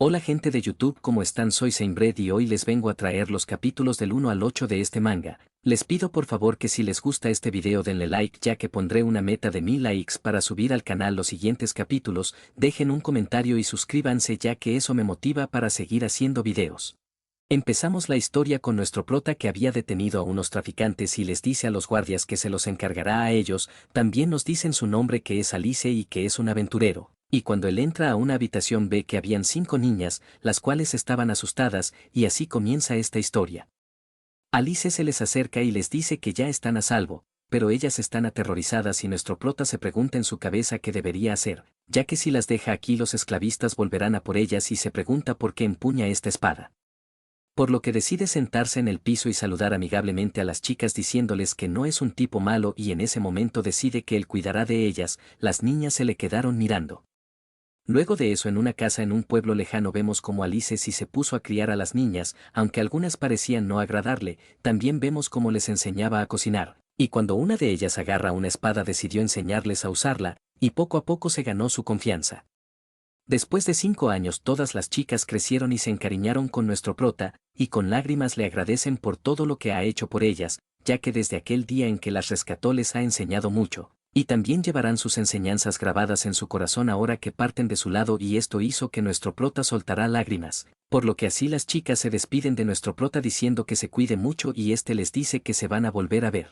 Hola gente de YouTube, ¿cómo están? Soy Seinbred y hoy les vengo a traer los capítulos del 1 al 8 de este manga. Les pido por favor que si les gusta este video denle like, ya que pondré una meta de 1000 likes para subir al canal los siguientes capítulos. Dejen un comentario y suscríbanse, ya que eso me motiva para seguir haciendo videos. Empezamos la historia con nuestro prota, que había detenido a unos traficantes y les dice a los guardias que se los encargará a ellos. También nos dicen su nombre, que es Alice, y que es un aventurero. Y cuando él entra a una habitación ve que habían 5 niñas, las cuales estaban asustadas, y así comienza esta historia. Alice se les acerca y les dice que ya están a salvo, pero ellas están aterrorizadas y nuestro prota se pregunta en su cabeza qué debería hacer, ya que si las deja aquí los esclavistas volverán a por ellas, y se pregunta por qué empuña esta espada. Por lo que decide sentarse en el piso y saludar amigablemente a las chicas diciéndoles que no es un tipo malo, y en ese momento decide que él cuidará de ellas. Las niñas se le quedaron mirando. Luego de eso, en una casa en un pueblo lejano, vemos como Alice sí se puso a criar a las niñas, aunque algunas parecían no agradarle. También vemos cómo les enseñaba a cocinar, y cuando una de ellas agarra una espada decidió enseñarles a usarla, y poco a poco se ganó su confianza. Después de 5 años todas las chicas crecieron y se encariñaron con nuestro prota, y con lágrimas le agradecen por todo lo que ha hecho por ellas, ya que desde aquel día en que las rescató les ha enseñado mucho. Y también llevarán sus enseñanzas grabadas en su corazón ahora que parten de su lado, y esto hizo que nuestro prota soltará lágrimas, por lo que así las chicas se despiden de nuestro prota diciendo que se cuide mucho, y este les dice que se van a volver a ver.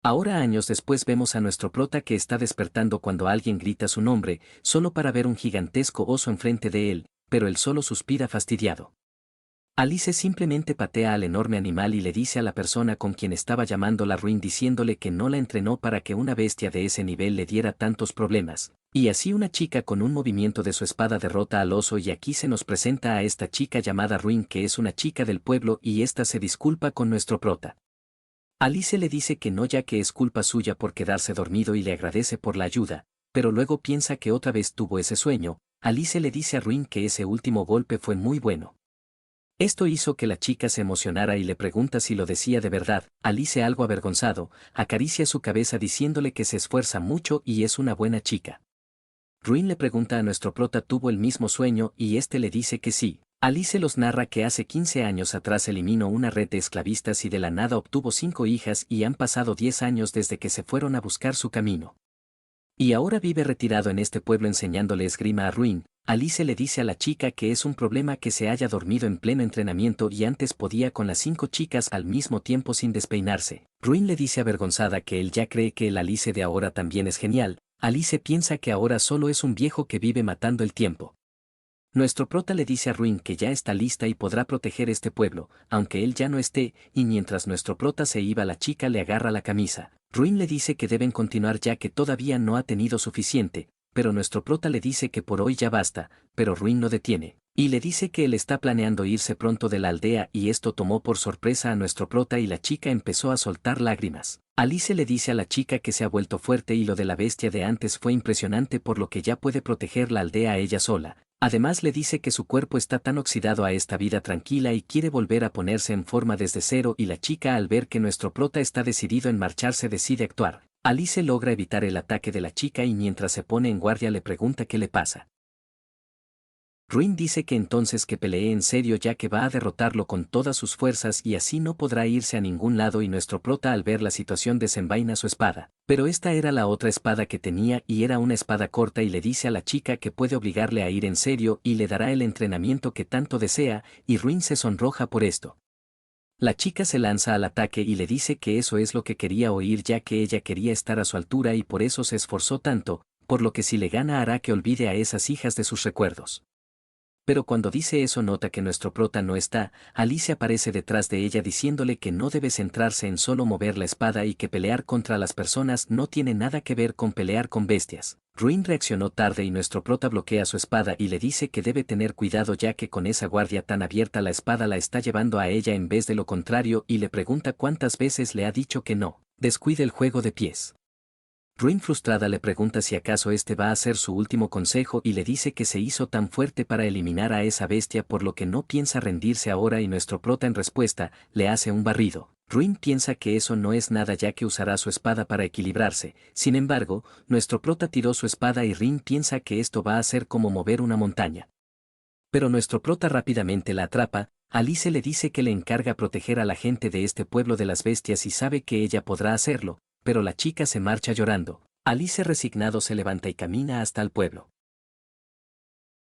Ahora, años después, vemos a nuestro prota que está despertando cuando alguien grita su nombre, solo para ver un gigantesco oso enfrente de él, pero él solo suspira fastidiado. Alice simplemente patea al enorme animal y le dice a la persona con quien estaba llamándola Ruin, diciéndole que no la entrenó para que una bestia de ese nivel le diera tantos problemas. Y así una chica con un movimiento de su espada derrota al oso, y aquí se nos presenta a esta chica llamada Ruin, que es una chica del pueblo, y esta se disculpa con nuestro prota. Alice le dice que no, ya que es culpa suya por quedarse dormido, y le agradece por la ayuda, pero luego piensa que otra vez tuvo ese sueño. Alice le dice a Ruin que ese último golpe fue muy bueno. Esto hizo que la chica se emocionara y le pregunta si lo decía de verdad. Alice, algo avergonzado, acaricia su cabeza diciéndole que se esfuerza mucho y es una buena chica. Ruin le pregunta a nuestro prota tuvo el mismo sueño, y este le dice que sí. Alice los narra que hace 15 años atrás eliminó una red de esclavistas y de la nada obtuvo 5 hijas, y han pasado 10 años desde que se fueron a buscar su camino. Y ahora vive retirado en este pueblo enseñándole esgrima a Ruin. Alice le dice a la chica que es un problema que se haya dormido en pleno entrenamiento, y antes podía con las 5 chicas al mismo tiempo sin despeinarse. Ruin le dice avergonzada que él ya cree que el Alice de ahora también es genial. Alice piensa que ahora solo es un viejo que vive matando el tiempo. Nuestro prota le dice a Ruin que ya está lista y podrá proteger este pueblo, aunque él ya no esté, y mientras nuestro prota se iba la chica le agarra la camisa. Ruin le dice que deben continuar ya que todavía no ha tenido suficiente, pero nuestro prota le dice que por hoy ya basta, pero Ruin no detiene, y le dice que él está planeando irse pronto de la aldea, y esto tomó por sorpresa a nuestro prota y la chica empezó a soltar lágrimas. Alice le dice a la chica que se ha vuelto fuerte y lo de la bestia de antes fue impresionante, por lo que ya puede proteger la aldea ella sola. Además le dice que su cuerpo está tan oxidado a esta vida tranquila y quiere volver a ponerse en forma desde cero, y la chica, al ver que nuestro prota está decidido en marcharse, decide actuar. Alice logra evitar el ataque de la chica y mientras se pone en guardia le pregunta qué le pasa. Ruin dice que entonces que pelee en serio, ya que va a derrotarlo con todas sus fuerzas y así no podrá irse a ningún lado, y nuestro prota al ver la situación desenvaina su espada. Pero esta era la otra espada que tenía y era una espada corta, y le dice a la chica que puede obligarle a ir en serio y le dará el entrenamiento que tanto desea, y Ruin se sonroja por esto. La chica se lanza al ataque y le dice que eso es lo que quería oír, ya que ella quería estar a su altura y por eso se esforzó tanto, por lo que si le gana hará que olvide a esas hijas de sus recuerdos. Pero cuando dice eso nota que nuestro prota no está. Alice aparece detrás de ella diciéndole que no debe centrarse en solo mover la espada y que pelear contra las personas no tiene nada que ver con pelear con bestias. Ruin reaccionó tarde y nuestro prota bloquea su espada y le dice que debe tener cuidado, ya que con esa guardia tan abierta la espada la está llevando a ella en vez de lo contrario, y le pregunta cuántas veces le ha dicho que no descuide el juego de pies. Ruin frustrada le pregunta si acaso este va a ser su último consejo y le dice que se hizo tan fuerte para eliminar a esa bestia por lo que no piensa rendirse ahora, y nuestro prota en respuesta le hace un barrido. Ruin piensa que eso no es nada ya que usará su espada para equilibrarse. Sin embargo, nuestro prota tiró su espada y Ruin piensa que esto va a ser como mover una montaña. Pero nuestro prota rápidamente la atrapa. Alice le dice que le encarga proteger a la gente de este pueblo de las bestias y sabe que ella podrá hacerlo, pero la chica se marcha llorando. Alice resignado se levanta y camina hasta el pueblo.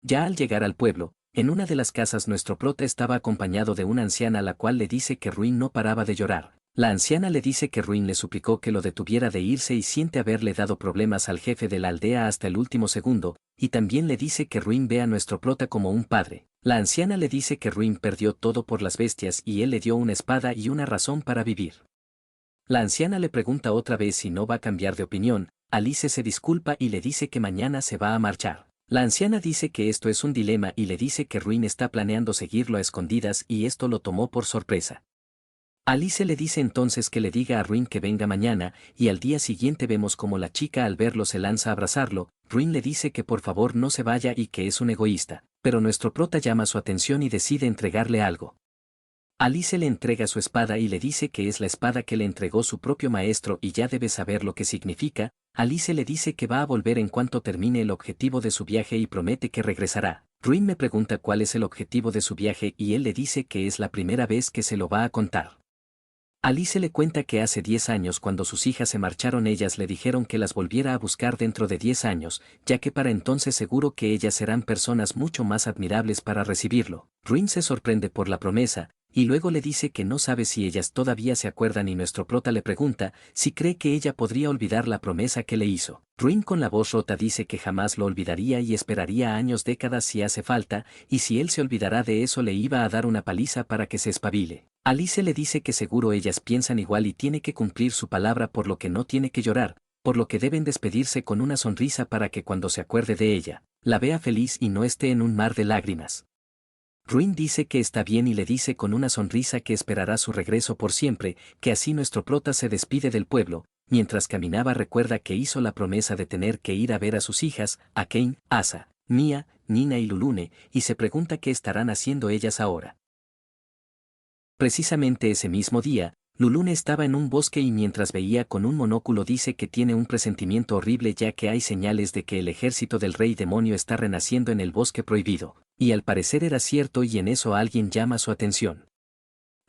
Ya al llegar al pueblo, en una de las casas nuestro prota estaba acompañado de una anciana la cual le dice que Ruin no paraba de llorar. La anciana le dice que Ruin le suplicó que lo detuviera de irse y siente haberle dado problemas al jefe de la aldea hasta el último segundo, y también le dice que Ruin ve a nuestro prota como un padre. La anciana le dice que Ruin perdió todo por las bestias y él le dio una espada y una razón para vivir. La anciana le pregunta otra vez si no va a cambiar de opinión. Alice se disculpa y le dice que mañana se va a marchar. La anciana dice que esto es un dilema y le dice que Ruin está planeando seguirlo a escondidas y esto lo tomó por sorpresa. Alice le dice entonces que le diga a Ruin que venga mañana, y al día siguiente vemos como la chica al verlo se lanza a abrazarlo. Ruin le dice que por favor no se vaya y que es un egoísta, pero nuestro prota llama su atención y decide entregarle algo. Alice le entrega su espada y le dice que es la espada que le entregó su propio maestro y ya debe saber lo que significa. Alice le dice que va a volver en cuanto termine el objetivo de su viaje y promete que regresará. Ruin me pregunta cuál es el objetivo de su viaje y él le dice que es la primera vez que se lo va a contar. Alice le cuenta que hace 10 años cuando sus hijas se marcharon ellas le dijeron que las volviera a buscar dentro de 10 años, ya que para entonces seguro que ellas serán personas mucho más admirables para recibirlo. Ruin se sorprende por la promesa, y luego le dice que no sabe si ellas todavía se acuerdan y nuestro prota le pregunta si cree que ella podría olvidar la promesa que le hizo. Ruin con la voz rota dice que jamás lo olvidaría y esperaría años, décadas si hace falta, y si él se olvidará de eso le iba a dar una paliza para que se espabile. Alice le dice que seguro ellas piensan igual y tiene que cumplir su palabra por lo que no tiene que llorar, por lo que deben despedirse con una sonrisa para que cuando se acuerde de ella, la vea feliz y no esté en un mar de lágrimas. Ruin dice que está bien y le dice con una sonrisa que esperará su regreso por siempre, que así nuestro prota se despide del pueblo. Mientras caminaba recuerda que hizo la promesa de tener que ir a ver a sus hijas, a Kane, Asa, Mia, Nina y Lulune, y se pregunta qué estarán haciendo ellas ahora. Precisamente ese mismo día, Lulune estaba en un bosque y mientras veía con un monóculo dice que tiene un presentimiento horrible ya que hay señales de que el ejército del rey demonio está renaciendo en el bosque prohibido, y al parecer era cierto y en eso alguien llama su atención.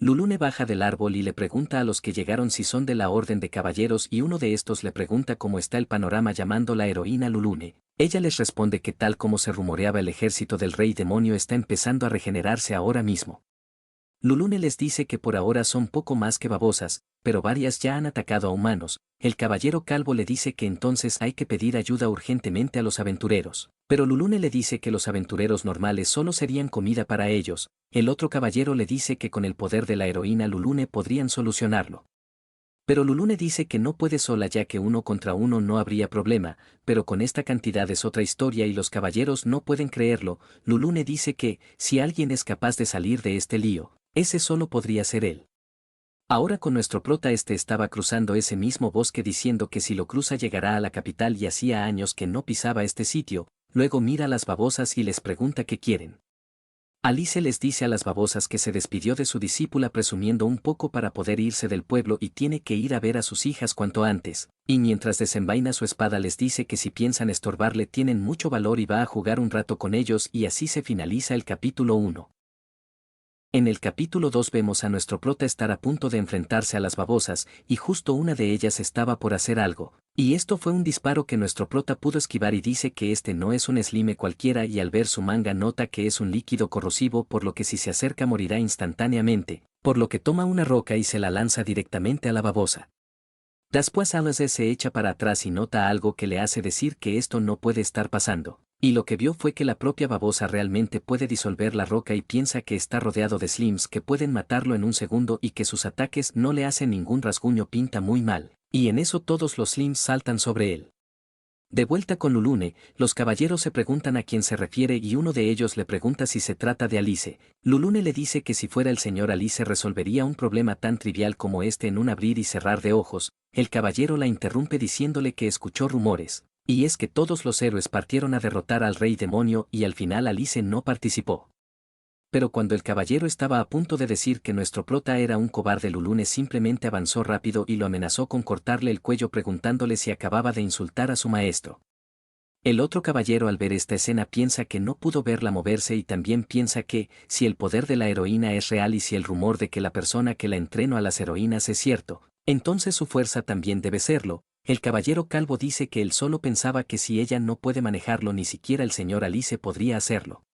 Lulune baja del árbol y le pregunta a los que llegaron si son de la orden de caballeros y uno de estos le pregunta cómo está el panorama llamando la heroína Lulune. Ella les responde que tal como se rumoreaba el ejército del rey demonio está empezando a regenerarse ahora mismo. Lulune les dice que por ahora son poco más que babosas, pero varias ya han atacado a humanos. El caballero calvo le dice que entonces hay que pedir ayuda urgentemente a los aventureros, pero Lulune le dice que los aventureros normales solo serían comida para ellos. El otro caballero le dice que con el poder de la heroína Lulune podrían solucionarlo. Pero Lulune dice que no puede sola ya que uno contra uno no habría problema, pero con esta cantidad es otra historia y los caballeros no pueden creerlo. Lulune dice que, si alguien es capaz de salir de este lío, ese solo podría ser él. Ahora con nuestro prota estaba cruzando ese mismo bosque diciendo que si lo cruza llegará a la capital y hacía años que no pisaba este sitio, luego mira a las babosas y les pregunta qué quieren. Alice les dice a las babosas que se despidió de su discípula presumiendo un poco para poder irse del pueblo y tiene que ir a ver a sus hijas cuanto antes, y mientras desenvaina su espada les dice que si piensan estorbarle tienen mucho valor y va a jugar un rato con ellos y así se finaliza el capítulo 1. En el capítulo 2 vemos a nuestro prota estar a punto de enfrentarse a las babosas, y justo una de ellas estaba por hacer algo, y esto fue un disparo que nuestro prota pudo esquivar y dice que este no es un slime cualquiera y al ver su manga nota que es un líquido corrosivo por lo que si se acerca morirá instantáneamente, por lo que toma una roca y se la lanza directamente a la babosa. Después Alice se echa para atrás y nota algo que le hace decir que esto no puede estar pasando. Y lo que vio fue que la propia babosa realmente puede disolver la roca y piensa que está rodeado de slimes que pueden matarlo en un segundo y que sus ataques no le hacen ningún rasguño, pinta muy mal, y en eso todos los slimes saltan sobre él. De vuelta con Lulune, los caballeros se preguntan a quién se refiere y uno de ellos le pregunta si se trata de Alice. Lulune le dice que si fuera el señor Alice resolvería un problema tan trivial como este en un abrir y cerrar de ojos. El caballero la interrumpe diciéndole que escuchó rumores. Y es que todos los héroes partieron a derrotar al rey demonio y al final Alice no participó. Pero cuando el caballero estaba a punto de decir que nuestro prota era un cobarde, Lulune simplemente avanzó rápido y lo amenazó con cortarle el cuello preguntándole si acababa de insultar a su maestro. El otro caballero al ver esta escena piensa que no pudo verla moverse y también piensa que, si el poder de la heroína es real y si el rumor de que la persona que la entrenó a las heroínas es cierto, entonces su fuerza también debe serlo. El caballero calvo dice que él solo pensaba que si ella no puede manejarlo ni siquiera el señor Alice podría hacerlo.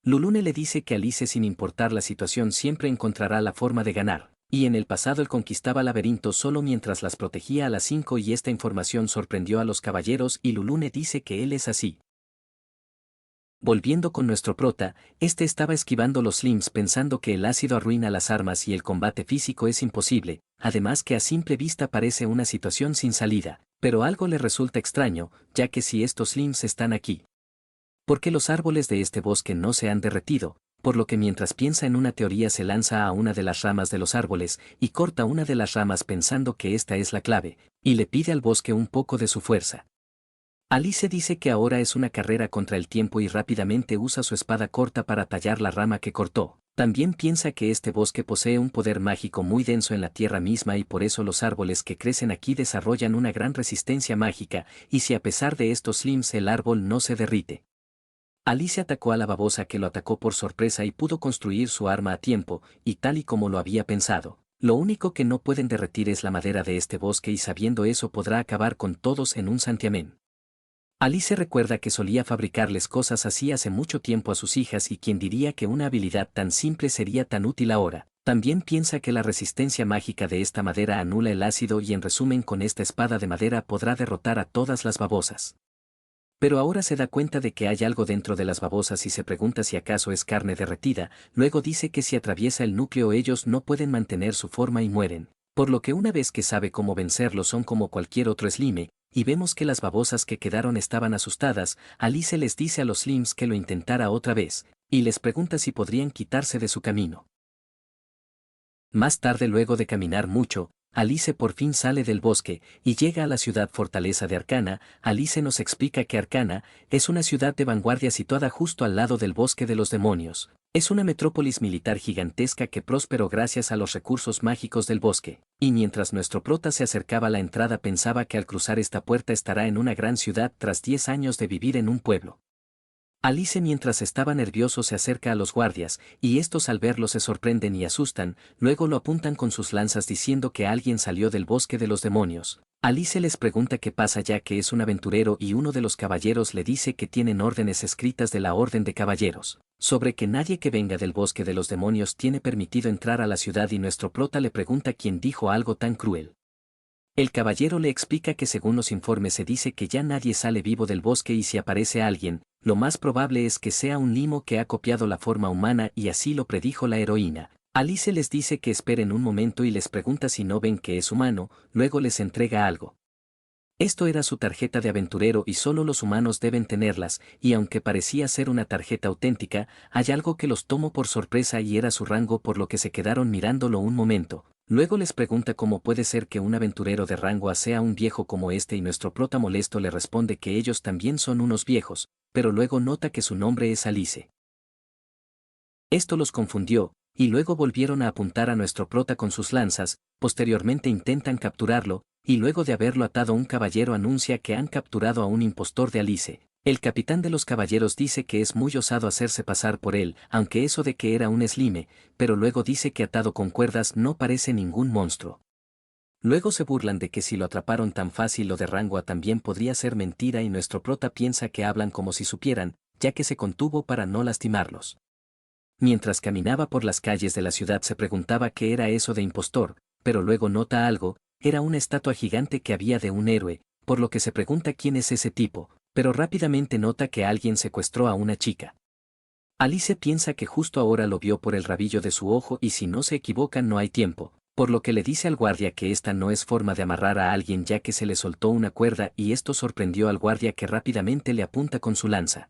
Lulune le dice que Alice sin importar la situación siempre encontrará la forma de ganar, y en el pasado él conquistaba laberintos solo mientras las protegía a las 5 y esta información sorprendió a los caballeros y Lulune dice que él es así. Volviendo con nuestro prota, este estaba esquivando los slims pensando que el ácido arruina las armas y el combate físico es imposible, además que a simple vista parece una situación sin salida, pero algo le resulta extraño, ya que si estos slims están aquí, ¿por qué los árboles de este bosque no se han derretido? Por lo que mientras piensa en una teoría se lanza a una de las ramas de los árboles y corta una de las ramas pensando que esta es la clave, y le pide al bosque un poco de su fuerza. Alice dice que ahora es una carrera contra el tiempo y rápidamente usa su espada corta para tallar la rama que cortó. También piensa que este bosque posee un poder mágico muy denso en la tierra misma y por eso los árboles que crecen aquí desarrollan una gran resistencia mágica, y si a pesar de estos limbs el árbol no se derrite. Alice atacó a la babosa que lo atacó por sorpresa y pudo construir su arma a tiempo, y tal y como lo había pensado. Lo único que no pueden derretir es la madera de este bosque y sabiendo eso podrá acabar con todos en un santiamén. Alice recuerda que solía fabricarles cosas así hace mucho tiempo a sus hijas y quien diría que una habilidad tan simple sería tan útil ahora. También piensa que la resistencia mágica de esta madera anula el ácido y en resumen con esta espada de madera podrá derrotar a todas las babosas. Pero ahora se da cuenta de que hay algo dentro de las babosas y se pregunta si acaso es carne derretida, luego dice que si atraviesa el núcleo ellos no pueden mantener su forma y mueren, por lo que una vez que sabe cómo vencerlos son como cualquier otro slime, y vemos que las babosas que quedaron estaban asustadas. Alice les dice a los slims que lo intentara otra vez, y les pregunta si podrían quitarse de su camino. Más tarde luego de caminar mucho, Alice por fin sale del bosque y llega a la ciudad fortaleza de Arcana. Alice nos explica que Arcana es una ciudad de vanguardia situada justo al lado del bosque de los demonios. Es una metrópolis militar gigantesca que prosperó gracias a los recursos mágicos del bosque, y mientras nuestro prota se acercaba a la entrada pensaba que al cruzar esta puerta estará en una gran ciudad tras 10 años de vivir en un pueblo. Alice mientras estaba nervioso se acerca a los guardias, y estos al verlo se sorprenden y asustan, luego lo apuntan con sus lanzas diciendo que alguien salió del bosque de los demonios. Alice les pregunta qué pasa ya que es un aventurero y uno de los caballeros le dice que tienen órdenes escritas de la Orden de Caballeros, sobre que nadie que venga del bosque de los demonios tiene permitido entrar a la ciudad y nuestro prota le pregunta quién dijo algo tan cruel. El caballero le explica que según los informes se dice que ya nadie sale vivo del bosque y si aparece alguien, lo más probable es que sea un limo que ha copiado la forma humana y así lo predijo la heroína. Alice les dice que esperen un momento y les pregunta si no ven que es humano, luego les entrega algo. Esto era su tarjeta de aventurero y solo los humanos deben tenerlas, y aunque parecía ser una tarjeta auténtica, hay algo que los tomó por sorpresa y era su rango por lo que se quedaron mirándolo un momento. Luego les pregunta cómo puede ser que un aventurero de rango A sea un viejo como este y nuestro prota molesto le responde que ellos también son unos viejos, pero luego nota que su nombre es Alice. Esto los confundió, y luego volvieron a apuntar a nuestro prota con sus lanzas, posteriormente intentan capturarlo, y luego de haberlo atado un caballero anuncia que han capturado a un impostor de Alice. El capitán de los caballeros dice que es muy osado hacerse pasar por él, aunque eso de que era un slime, pero luego dice que atado con cuerdas no parece ningún monstruo. Luego se burlan de que si lo atraparon tan fácil lo de rango A también podría ser mentira y nuestro prota piensa que hablan como si supieran, ya que se contuvo para no lastimarlos. Mientras caminaba por las calles de la ciudad se preguntaba qué era eso de impostor, pero luego nota algo, era una estatua gigante que había de un héroe, por lo que se pregunta quién es ese tipo, pero rápidamente nota que alguien secuestró a una chica. Alice piensa que justo ahora lo vio por el rabillo de su ojo y si no se equivocan no hay tiempo, por lo que le dice al guardia que esta no es forma de amarrar a alguien ya que se le soltó una cuerda y esto sorprendió al guardia que rápidamente le apunta con su lanza.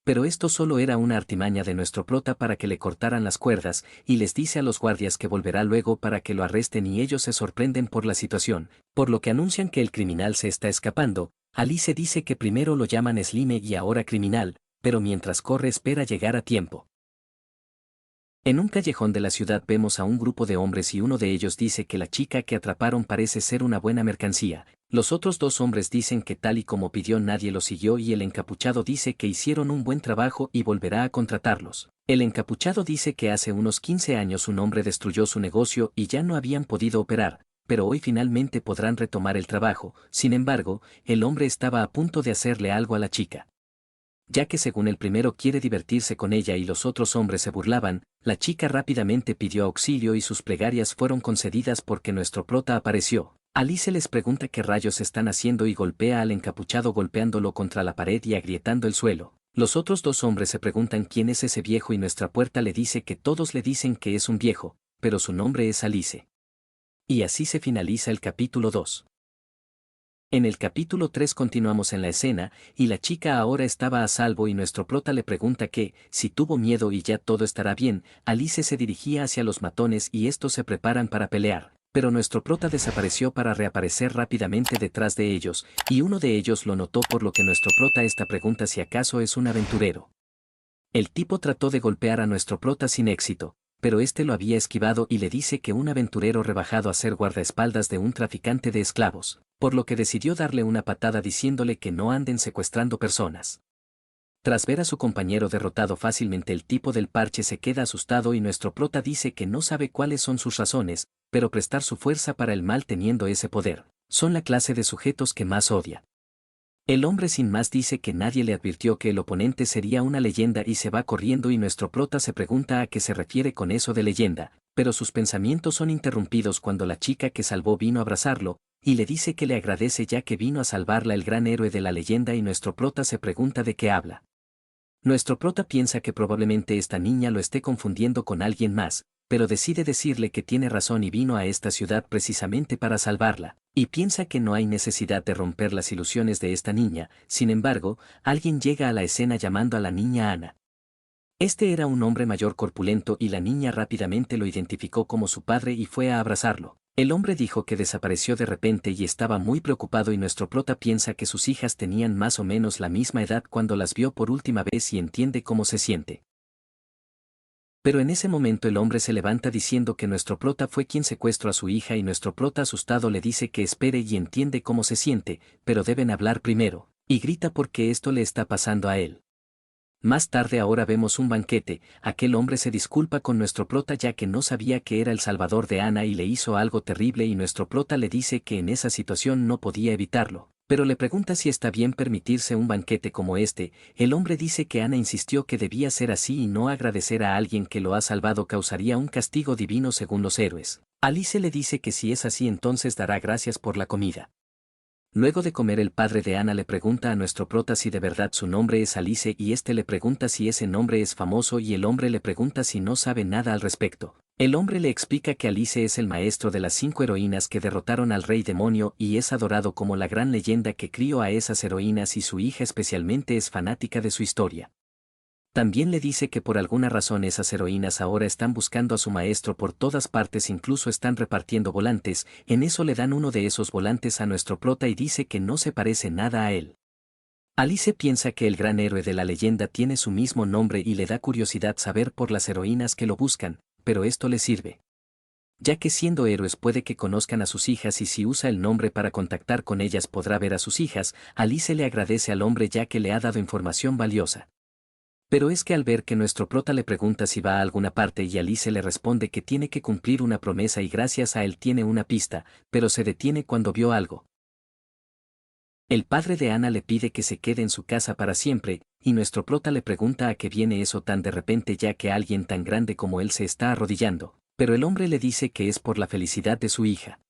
Pero esto solo era una artimaña de nuestro prota para que le cortaran las cuerdas, y les dice a los guardias que volverá luego para que lo arresten y ellos se sorprenden por la situación, por lo que anuncian que el criminal se está escapando. Alice dice que primero lo llaman Slime y ahora criminal, pero mientras corre espera llegar a tiempo. En un callejón de la ciudad vemos a un grupo de hombres y uno de ellos dice que la chica que atraparon parece ser una buena mercancía. Los otros dos hombres dicen que tal y como pidió nadie lo siguió y el encapuchado dice que hicieron un buen trabajo y volverá a contratarlos. El encapuchado dice que hace unos 15 años un hombre destruyó su negocio y ya no habían podido operar, pero hoy finalmente podrán retomar el trabajo. Sin embargo, el hombre estaba a punto de hacerle algo a la chica. Ya que según el primero quiere divertirse con ella y los otros hombres se burlaban, la chica rápidamente pidió auxilio y sus plegarias fueron concedidas porque nuestro prota apareció. Alice les pregunta qué rayos están haciendo y golpea al encapuchado golpeándolo contra la pared y agrietando el suelo. Los otros dos hombres se preguntan quién es ese viejo y nuestra puerta le dice que todos le dicen que es un viejo, pero su nombre es Alice. Y así se finaliza el capítulo 2. En el capítulo 3 continuamos en la escena, y la chica ahora estaba a salvo y nuestro prota le pregunta que, si tuvo miedo y ya todo estará bien. Alice se dirigía hacia los matones y estos se preparan para pelear, pero nuestro prota desapareció para reaparecer rápidamente detrás de ellos, y uno de ellos lo notó por lo que nuestro prota esta pregunta si acaso es un aventurero. El tipo trató de golpear a nuestro prota sin éxito, pero este lo había esquivado y le dice que un aventurero rebajado a ser guardaespaldas de un traficante de esclavos, por lo que decidió darle una patada diciéndole que no anden secuestrando personas. Tras ver a su compañero derrotado fácilmente, el tipo del parche se queda asustado y nuestro prota dice que no sabe cuáles son sus razones, pero prestar su fuerza para el mal teniendo ese poder, son la clase de sujetos que más odia. El hombre sin más dice que nadie le advirtió que el oponente sería una leyenda y se va corriendo y nuestro prota se pregunta a qué se refiere con eso de leyenda, pero sus pensamientos son interrumpidos cuando la chica que salvó vino a abrazarlo, y le dice que le agradece ya que vino a salvarla el gran héroe de la leyenda y nuestro prota se pregunta de qué habla. Nuestro prota piensa que probablemente esta niña lo esté confundiendo con alguien más, pero decide decirle que tiene razón y vino a esta ciudad precisamente para salvarla, y piensa que no hay necesidad de romper las ilusiones de esta niña. Sin embargo, alguien llega a la escena llamando a la niña Ana. Este era un hombre mayor corpulento y la niña rápidamente lo identificó como su padre y fue a abrazarlo. El hombre dijo que desapareció de repente y estaba muy preocupado y nuestro prota piensa que sus hijas tenían más o menos la misma edad cuando las vio por última vez y entiende cómo se siente. Pero en ese momento el hombre se levanta diciendo que nuestro prota fue quien secuestró a su hija y nuestro prota asustado le dice que espere y entiende cómo se siente, pero deben hablar primero, y grita porque esto le está pasando a él. Más tarde ahora vemos un banquete, aquel hombre se disculpa con nuestro prota ya que no sabía que era el salvador de Ana y le hizo algo terrible y nuestro prota le dice que en esa situación no podía evitarlo, pero le pregunta si está bien permitirse un banquete como este. El hombre dice que Ana insistió que debía ser así y no agradecer a alguien que lo ha salvado causaría un castigo divino según los héroes. Alice le dice que si es así entonces dará gracias por la comida. Luego de comer el padre de Ana le pregunta a nuestro prota si de verdad su nombre es Alice y este le pregunta si ese nombre es famoso y el hombre le pregunta si no sabe nada al respecto. El hombre le explica que Alice es el maestro de las 5 heroínas que derrotaron al rey demonio y es adorado como la gran leyenda que crió a esas heroínas y su hija especialmente es fanática de su historia. También le dice que por alguna razón esas heroínas ahora están buscando a su maestro por todas partes, incluso están repartiendo volantes. En eso le dan uno de esos volantes a nuestro prota y dice que no se parece nada a él. Alice piensa que el gran héroe de la leyenda tiene su mismo nombre y le da curiosidad saber por las heroínas que lo buscan, pero esto le sirve. Ya que siendo héroes puede que conozcan a sus hijas y si usa el nombre para contactar con ellas podrá ver a sus hijas. Alice le agradece al hombre ya que le ha dado información valiosa. Pero es que al ver que nuestro prota le pregunta si va a alguna parte y Alice le responde que tiene que cumplir una promesa y gracias a él tiene una pista, pero se detiene cuando vio algo. El padre de Ana le pide que se quede en su casa para siempre, y nuestro prota le pregunta a qué viene eso tan de repente ya que alguien tan grande como él se está arrodillando, pero el hombre le dice que es por la felicidad de su hija.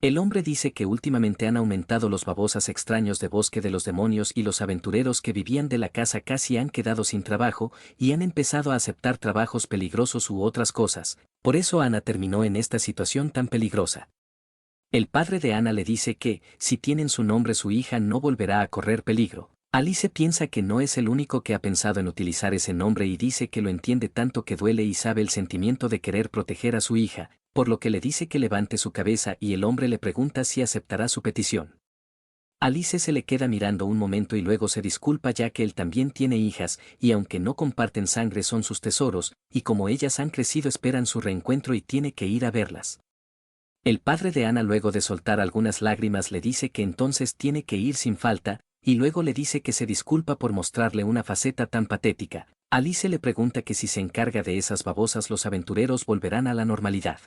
El hombre dice que últimamente han aumentado los babosas extraños de bosque de los demonios y los aventureros que vivían de la casa casi han quedado sin trabajo y han empezado a aceptar trabajos peligrosos u otras cosas, por eso Ana terminó en esta situación tan peligrosa. El padre de Ana le dice que, si tienen su nombre su hija no volverá a correr peligro. Alice piensa que no es el único que ha pensado en utilizar ese nombre y dice que lo entiende tanto que duele y sabe el sentimiento de querer proteger a su hija, por lo que le dice que levante su cabeza y el hombre le pregunta si aceptará su petición. Alice se le queda mirando un momento y luego se disculpa ya que él también tiene hijas y aunque no comparten sangre son sus tesoros, y como ellas han crecido esperan su reencuentro y tiene que ir a verlas. El padre de Ana, luego de soltar algunas lágrimas, le dice que entonces tiene que ir sin falta, y luego le dice que se disculpa por mostrarle una faceta tan patética. Alice le pregunta que si se encarga de esas babosas los aventureros volverán a la normalidad.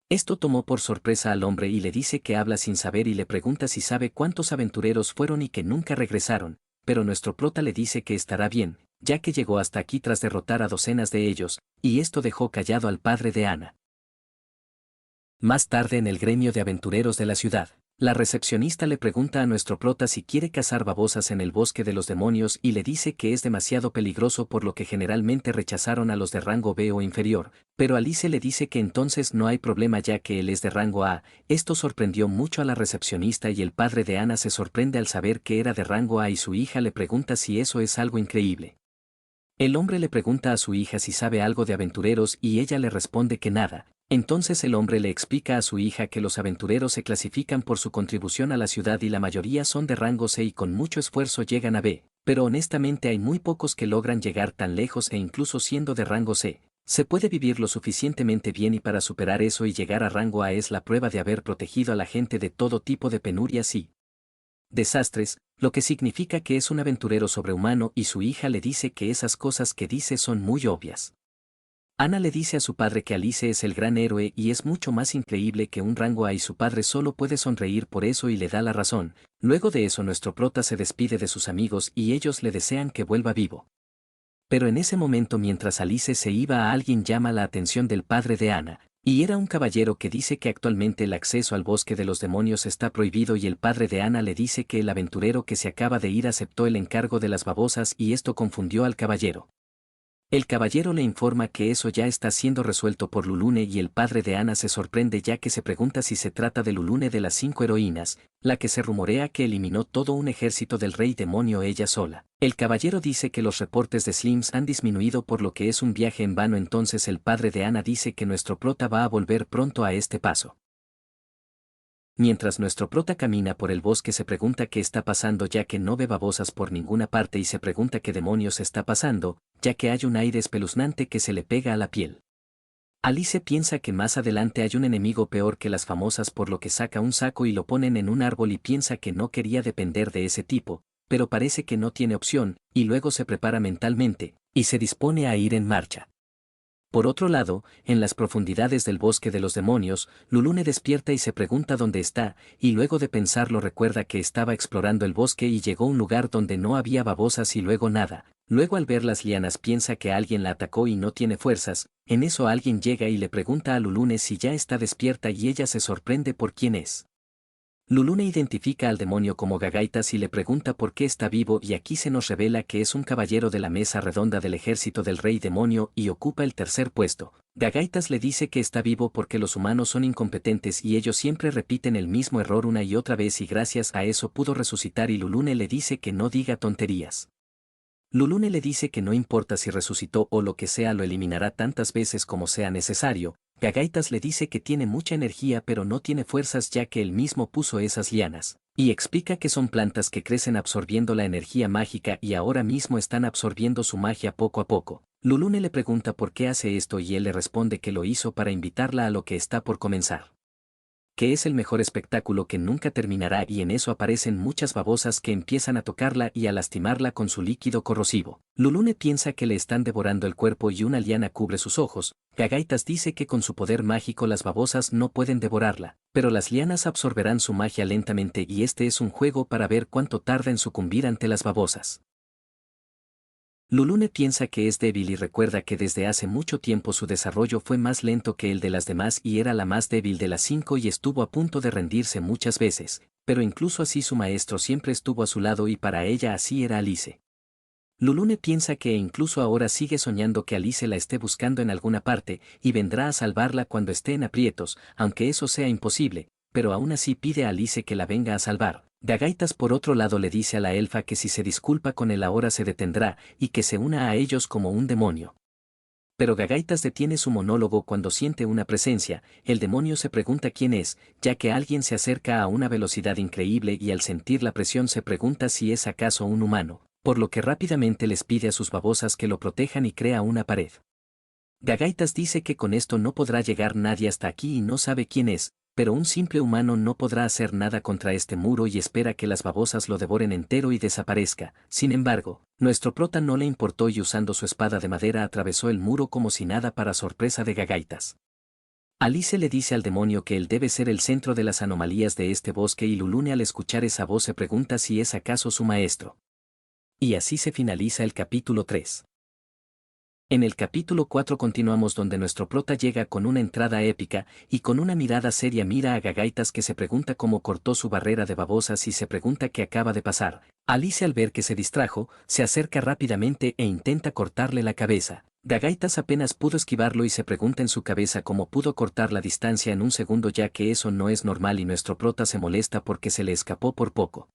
Esto tomó por sorpresa al hombre y le dice que habla sin saber y le pregunta si sabe cuántos aventureros fueron y que nunca regresaron, pero nuestro prota le dice que estará bien, ya que llegó hasta aquí tras derrotar a docenas de ellos, y esto dejó callado al padre de Ana. Más tarde, en el gremio de aventureros de la ciudad, la recepcionista le pregunta a nuestro prota si quiere cazar babosas en el bosque de los demonios y le dice que es demasiado peligroso, por lo que generalmente rechazaron a los de rango B o inferior, pero Alice le dice que entonces no hay problema ya que él es de rango A. Esto sorprendió mucho a la recepcionista y el padre de Ana se sorprende al saber que era de rango A y su hija le pregunta si eso es algo increíble. El hombre le pregunta a su hija si sabe algo de aventureros y ella le responde que nada. Entonces el hombre le explica a su hija que los aventureros se clasifican por su contribución a la ciudad y la mayoría son de rango C y con mucho esfuerzo llegan a B, pero honestamente hay muy pocos que logran llegar tan lejos e incluso siendo de rango C, se puede vivir lo suficientemente bien y para superar eso y llegar a rango A es la prueba de haber protegido a la gente de todo tipo de penurias y desastres, lo que significa que es un aventurero sobrehumano y su hija le dice que esas cosas que dice son muy obvias. Ana le dice a su padre que Alice es el gran héroe y es mucho más increíble que un rango A y su padre solo puede sonreír por eso y le da la razón. Luego de eso nuestro prota se despide de sus amigos y ellos le desean que vuelva vivo. Pero en ese momento, mientras Alice se iba, alguien llama la atención del padre de Ana, y era un caballero que dice que actualmente el acceso al bosque de los demonios está prohibido y el padre de Ana le dice que el aventurero que se acaba de ir aceptó el encargo de las babosas y esto confundió al caballero. El caballero le informa que eso ya está siendo resuelto por Lulune y el padre de Ana se sorprende ya que se pregunta si se trata de Lulune de las 5 heroínas, la que se rumorea que eliminó todo un ejército del rey demonio ella sola. El caballero dice que los reportes de Slims han disminuido por lo que es un viaje en vano, entonces el padre de Ana dice que nuestro prota va a volver pronto a este paso. Mientras nuestro prota camina por el bosque se pregunta qué está pasando ya que no ve babosas por ninguna parte y se pregunta qué demonios está pasando, ya que hay un aire espeluznante que se le pega a la piel. Alice piensa que más adelante hay un enemigo peor que las famosas, por lo que saca un saco y lo ponen en un árbol y piensa que no quería depender de ese tipo, pero parece que no tiene opción, y luego se prepara mentalmente, y se dispone a ir en marcha. Por otro lado, en las profundidades del bosque de los demonios, Lulune despierta y se pregunta dónde está, y luego de pensarlo recuerda que estaba explorando el bosque y llegó a un lugar donde no había babosas y luego nada. Luego al ver las lianas piensa que alguien la atacó y no tiene fuerzas. En eso alguien llega y le pregunta a Lulune si ya está despierta y ella se sorprende por quién es. Lulune identifica al demonio como Gagaitas y le pregunta por qué está vivo y aquí se nos revela que es un caballero de la mesa redonda del ejército del rey demonio y ocupa el tercer puesto. Gagaitas le dice que está vivo porque los humanos son incompetentes y ellos siempre repiten el mismo error una y otra vez y gracias a eso pudo resucitar y Lulune le dice que no diga tonterías. Lulune le dice que no importa si resucitó o lo que sea, lo eliminará tantas veces como sea necesario. Gagaitas le dice que tiene mucha energía pero no tiene fuerzas ya que él mismo puso esas lianas, y explica que son plantas que crecen absorbiendo la energía mágica y ahora mismo están absorbiendo su magia poco a poco. Lulune le pregunta por qué hace esto y él le responde que lo hizo para invitarla a lo que está por comenzar, que es el mejor espectáculo que nunca terminará, y en eso aparecen muchas babosas que empiezan a tocarla y a lastimarla con su líquido corrosivo. Lulune piensa que le están devorando el cuerpo y una liana cubre sus ojos. Gagaitas dice que con su poder mágico las babosas no pueden devorarla, pero las lianas absorberán su magia lentamente y este es un juego para ver cuánto tarda en sucumbir ante las babosas. Lulune piensa que es débil y recuerda que desde hace mucho tiempo su desarrollo fue más lento que el de las demás y era la más débil de las 5 y estuvo a punto de rendirse muchas veces, pero incluso así su maestro siempre estuvo a su lado y para ella así era Alice. Lulune piensa que incluso ahora sigue soñando que Alice la esté buscando en alguna parte y vendrá a salvarla cuando esté en aprietos, aunque eso sea imposible, pero aún así pide a Alice que la venga a salvar. Gagaitas por otro lado le dice a la elfa que si se disculpa con él ahora se detendrá y que se una a ellos como un demonio. Pero Gagaitas detiene su monólogo cuando siente una presencia. El demonio se pregunta quién es, ya que alguien se acerca a una velocidad increíble y al sentir la presión se pregunta si es acaso un humano, por lo que rápidamente les pide a sus babosas que lo protejan y crea una pared. Gagaitas dice que con esto no podrá llegar nadie hasta aquí y no sabe quién es, pero un simple humano no podrá hacer nada contra este muro y espera que las babosas lo devoren entero y desaparezca. Sin embargo, nuestro prota no le importó y usando su espada de madera atravesó el muro como si nada para sorpresa de Gagaitas. Alice le dice al demonio que él debe ser el centro de las anomalías de este bosque y Lulune al escuchar esa voz se pregunta si es acaso su maestro. Y así se finaliza el capítulo 3. En el capítulo 4 continuamos donde nuestro prota llega con una entrada épica y con una mirada seria mira a Gagaitas que se pregunta cómo cortó su barrera de babosas y se pregunta qué acaba de pasar. Alice al ver que se distrajo, se acerca rápidamente e intenta cortarle la cabeza. Gagaitas apenas pudo esquivarlo y se pregunta en su cabeza cómo pudo cortar la distancia en un segundo ya que eso no es normal y nuestro prota se molesta porque se le escapó por poco.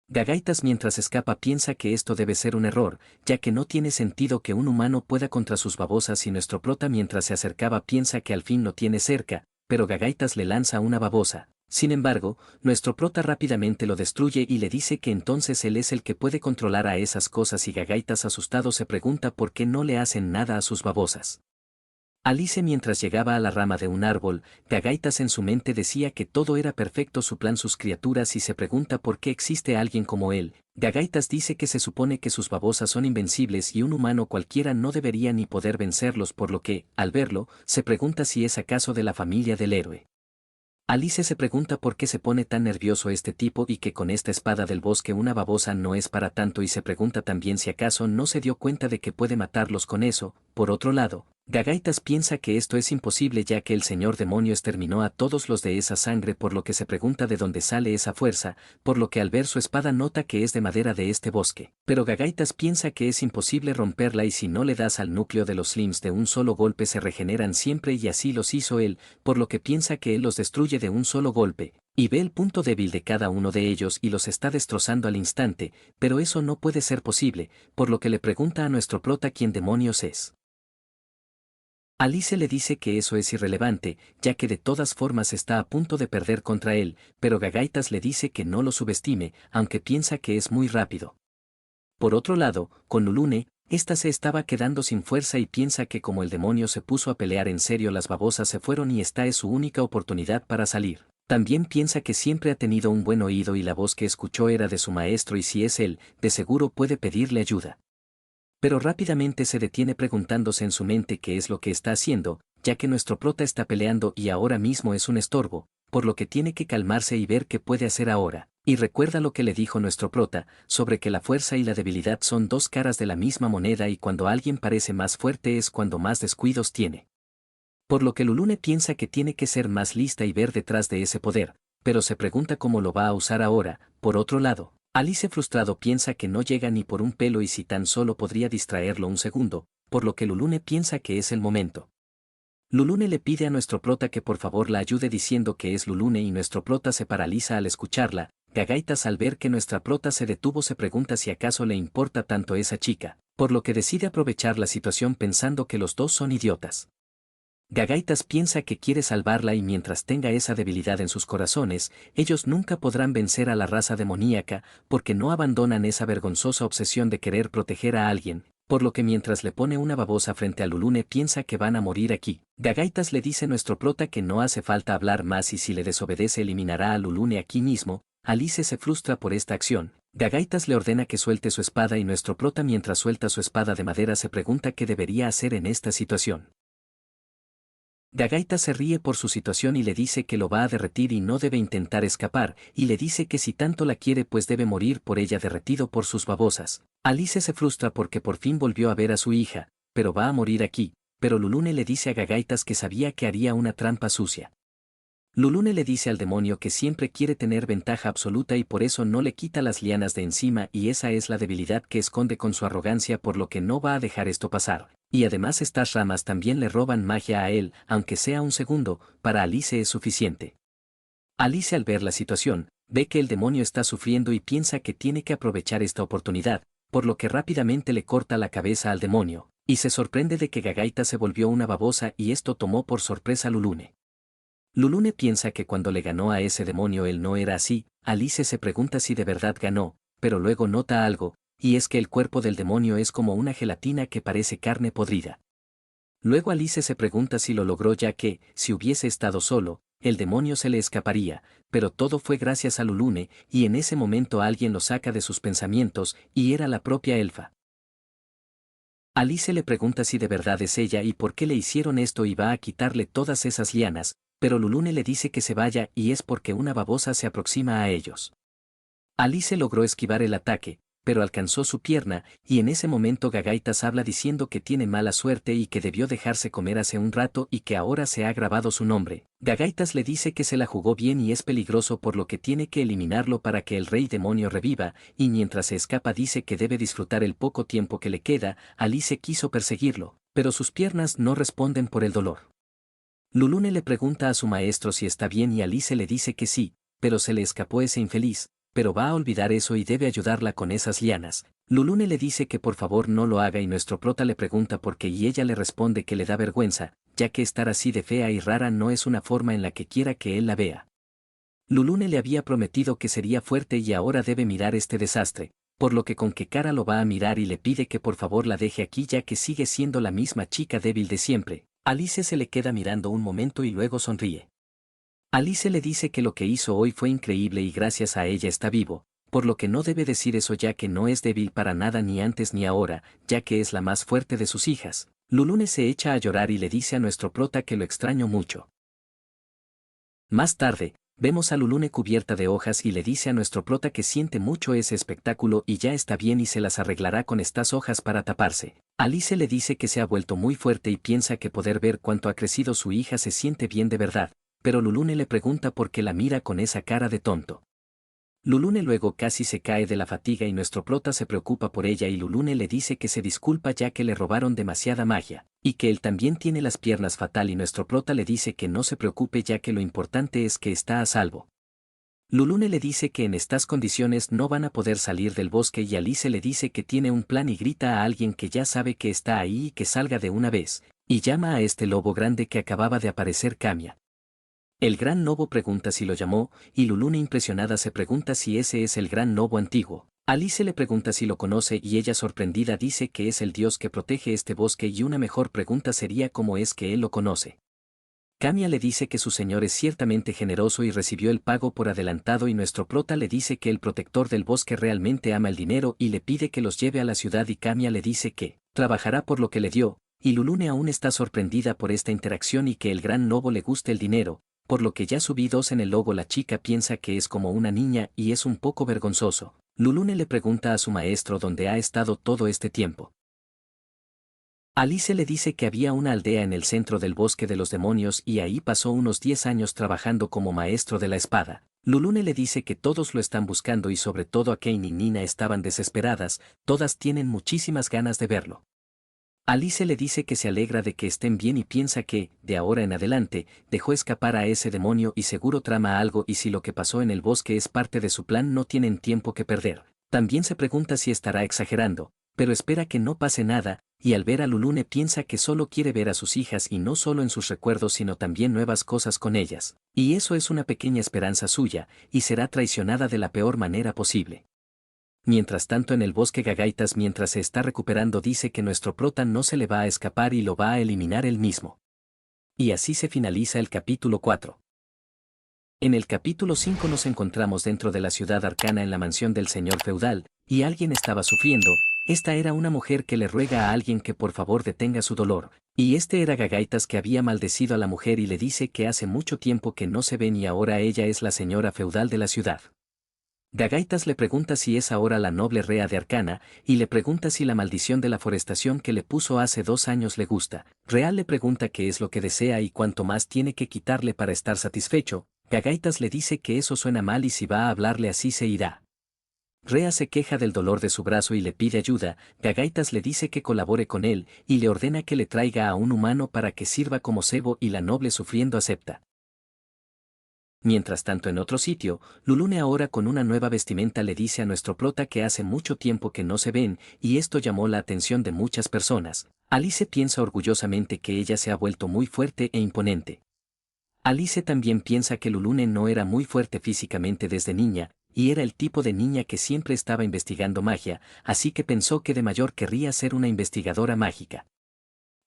Gagaitas mientras escapa piensa que esto debe ser un error, ya que no tiene sentido que un humano pueda contra sus babosas y nuestro prota mientras se acercaba piensa que al fin lo tiene cerca, pero Gagaitas le lanza una babosa. Sin embargo, nuestro prota rápidamente lo destruye y le dice que entonces él es el que puede controlar a esas cosas y Gagaitas asustado se pregunta por qué no le hacen nada a sus babosas. Alice mientras llegaba a la rama de un árbol, Gagaitas en su mente decía que todo era perfecto su plan sus criaturas y se pregunta por qué existe alguien como él. Gagaitas dice que se supone que sus babosas son invencibles y un humano cualquiera no debería ni poder vencerlos por lo que, al verlo, se pregunta si es acaso de la familia del héroe. Alice se pregunta por qué se pone tan nervioso este tipo y que con esta espada del bosque una babosa no es para tanto y se pregunta también si acaso no se dio cuenta de que puede matarlos con eso. Por otro lado, Gagaitas piensa que esto es imposible ya que el señor demonio exterminó a todos los de esa sangre por lo que se pregunta de dónde sale esa fuerza, por lo que al ver su espada nota que es de madera de este bosque. Pero Gagaitas piensa que es imposible romperla y si no le das al núcleo de los slims de un solo golpe se regeneran siempre y así los hizo él, por lo que piensa que él los destruye de un solo golpe, y ve el punto débil de cada uno de ellos y los está destrozando al instante, pero eso no puede ser posible, por lo que le pregunta a nuestro prota quién demonios es. Alice le dice que eso es irrelevante, ya que de todas formas está a punto de perder contra él, pero Gagaitas le dice que no lo subestime, aunque piensa que es muy rápido. Por otro lado, con Lulune, esta se estaba quedando sin fuerza y piensa que como el demonio se puso a pelear en serio las babosas se fueron y esta es su única oportunidad para salir. También piensa que siempre ha tenido un buen oído y la voz que escuchó era de su maestro y si es él, de seguro puede pedirle ayuda. Pero rápidamente se detiene preguntándose en su mente qué es lo que está haciendo, ya que nuestro prota está peleando y ahora mismo es un estorbo, por lo que tiene que calmarse y ver qué puede hacer ahora. Y recuerda lo que le dijo nuestro prota, sobre que la fuerza y la debilidad son dos caras de la misma moneda y cuando alguien parece más fuerte es cuando más descuidos tiene. Por lo que Lulune piensa que tiene que ser más lista y ver detrás de ese poder, pero se pregunta cómo lo va a usar ahora. Por otro lado, Alice frustrado piensa que no llega ni por un pelo y si tan solo podría distraerlo un segundo, por lo que Lulune piensa que es el momento. Lulune le pide a nuestro prota que por favor la ayude diciendo que es Lulune y nuestro prota se paraliza al escucharla. Gagaitas al ver que nuestra prota se detuvo se pregunta si acaso le importa tanto esa chica, por lo que decide aprovechar la situación pensando que los dos son idiotas. Gagaitas piensa que quiere salvarla y mientras tenga esa debilidad en sus corazones, ellos nunca podrán vencer a la raza demoníaca porque no abandonan esa vergonzosa obsesión de querer proteger a alguien, por lo que mientras le pone una babosa frente a Lulune piensa que van a morir aquí. Gagaitas le dice a nuestro prota que no hace falta hablar más y si le desobedece eliminará a Lulune aquí mismo. Alice se frustra por esta acción. Gagaitas le ordena que suelte su espada y nuestro prota mientras suelta su espada de madera se pregunta qué debería hacer en esta situación. Gagaitas se ríe por su situación y le dice que lo va a derretir y no debe intentar escapar, y le dice que si tanto la quiere pues debe morir por ella derretido por sus babosas. Alice se frustra porque por fin volvió a ver a su hija, pero va a morir aquí, pero Lulune le dice a Gagaitas que sabía que haría una trampa sucia. Lulune le dice al demonio que siempre quiere tener ventaja absoluta y por eso no le quita las lianas de encima y esa es la debilidad que esconde con su arrogancia por lo que no va a dejar esto pasar. Y además estas ramas también le roban magia a él, aunque sea un segundo, para Alice es suficiente. Alice al ver la situación, ve que el demonio está sufriendo y piensa que tiene que aprovechar esta oportunidad, por lo que rápidamente le corta la cabeza al demonio, y se sorprende de que Gagaitas se volvió una babosa y esto tomó por sorpresa a Lulune. Lulune piensa que cuando le ganó a ese demonio él no era así, Alice se pregunta si de verdad ganó, pero luego nota algo, y es que el cuerpo del demonio es como una gelatina que parece carne podrida. Luego Alice se pregunta si lo logró ya que, si hubiese estado solo, el demonio se le escaparía, pero todo fue gracias a Lulune, y en ese momento alguien lo saca de sus pensamientos, y era la propia elfa. Alice le pregunta si de verdad es ella y por qué le hicieron esto y va a quitarle todas esas lianas, pero Lulune le dice que se vaya y es porque una babosa se aproxima a ellos. Alice logró esquivar el ataque, pero alcanzó su pierna, y en ese momento Gagaitas habla diciendo que tiene mala suerte y que debió dejarse comer hace un rato y que ahora se ha grabado su nombre. Gagaitas le dice que se la jugó bien y es peligroso por lo que tiene que eliminarlo para que el rey demonio reviva, y mientras se escapa dice que debe disfrutar el poco tiempo que le queda. Alice quiso perseguirlo, pero sus piernas no responden por el dolor. Lulune le pregunta a su maestro si está bien y Alice le dice que sí, pero se le escapó ese infeliz, pero va a olvidar eso y debe ayudarla con esas lianas. Lulune le dice que por favor no lo haga y nuestro prota le pregunta por qué y ella le responde que le da vergüenza, ya que estar así de fea y rara no es una forma en la que quiera que él la vea. Lulune le había prometido que sería fuerte y ahora debe mirar este desastre, por lo que con qué cara lo va a mirar y le pide que por favor la deje aquí ya que sigue siendo la misma chica débil de siempre. Alice se le queda mirando un momento y luego sonríe. Alice le dice que lo que hizo hoy fue increíble y gracias a ella está vivo, por lo que no debe decir eso ya que no es débil para nada ni antes ni ahora, ya que es la más fuerte de sus hijas. Lulune se echa a llorar y le dice a nuestro prota que lo extraño mucho. Más tarde, vemos a Lulune cubierta de hojas y le dice a nuestro prota que siente mucho ese espectáculo y ya está bien y se las arreglará con estas hojas para taparse. Alice le dice que se ha vuelto muy fuerte y piensa que poder ver cuánto ha crecido su hija se siente bien de verdad, pero Lulune le pregunta por qué la mira con esa cara de tonto. Lulune luego casi se cae de la fatiga y nuestro prota se preocupa por ella y Lulune le dice que se disculpa ya que le robaron demasiada magia, y que él también tiene las piernas fatal y nuestro prota le dice que no se preocupe ya que lo importante es que está a salvo. Lulune le dice que en estas condiciones no van a poder salir del bosque y Alice le dice que tiene un plan y grita a alguien que ya sabe que está ahí y que salga de una vez, y llama a este lobo grande que acababa de aparecer Camia. El gran lobo pregunta si lo llamó, y Lulune impresionada se pregunta si ese es el gran lobo antiguo. Alice le pregunta si lo conoce y ella sorprendida dice que es el dios que protege este bosque y una mejor pregunta sería cómo es que él lo conoce. Camia le dice que su señor es ciertamente generoso y recibió el pago por adelantado y nuestro prota le dice que el protector del bosque realmente ama el dinero y le pide que los lleve a la ciudad y Camia le dice que trabajará por lo que le dio, y Lulune aún está sorprendida por esta interacción y que el gran lobo le gusta el dinero, por lo que ya subí dos en el logo la chica piensa que es como una niña y es un poco vergonzoso. Lulune le pregunta a su maestro dónde ha estado todo este tiempo. Alice le dice que había una aldea en el centro del bosque de los demonios y ahí pasó unos 10 años trabajando como maestro de la espada. Lulune le dice que todos lo están buscando y sobre todo a Kane y Nina estaban desesperadas, todas tienen muchísimas ganas de verlo. Alice le dice que se alegra de que estén bien y piensa que, de ahora en adelante, dejó escapar a ese demonio y seguro trama algo y si lo que pasó en el bosque es parte de su plan no tienen tiempo que perder. También se pregunta si estará exagerando, pero espera que no pase nada, y al ver a Lulune piensa que solo quiere ver a sus hijas y no solo en sus recuerdos sino también nuevas cosas con ellas, y eso es una pequeña esperanza suya, y será traicionada de la peor manera posible. Mientras tanto en el bosque Gagaitas mientras se está recuperando dice que nuestro prota no se le va a escapar y lo va a eliminar él mismo. Y así se finaliza el capítulo 4. En el capítulo 5 nos encontramos dentro de la ciudad arcana en la mansión del señor feudal, y alguien estaba sufriendo. Esta era una mujer que le ruega a alguien que por favor detenga su dolor, y este era Gagaitas que había maldecido a la mujer y le dice que hace mucho tiempo que no se ven y ahora ella es la señora feudal de la ciudad. Gagaitas le pregunta si es ahora la noble rea de Arcana, y le pregunta si la maldición de la forestación que le puso hace 2 años le gusta. Real le pregunta qué es lo que desea y cuánto más tiene que quitarle para estar satisfecho. Gagaitas le dice que eso suena mal y si va a hablarle así se irá. Rea se queja del dolor de su brazo y le pide ayuda. Gagaitas le dice que colabore con él, y le ordena que le traiga a un humano para que sirva como cebo y la noble sufriendo acepta. Mientras tanto en otro sitio, Lulune ahora con una nueva vestimenta le dice a nuestro prota que hace mucho tiempo que no se ven, y esto llamó la atención de muchas personas. Alice piensa orgullosamente que ella se ha vuelto muy fuerte e imponente. Alice también piensa que Lulune no era muy fuerte físicamente desde niña, y era el tipo de niña que siempre estaba investigando magia, así que pensó que de mayor querría ser una investigadora mágica.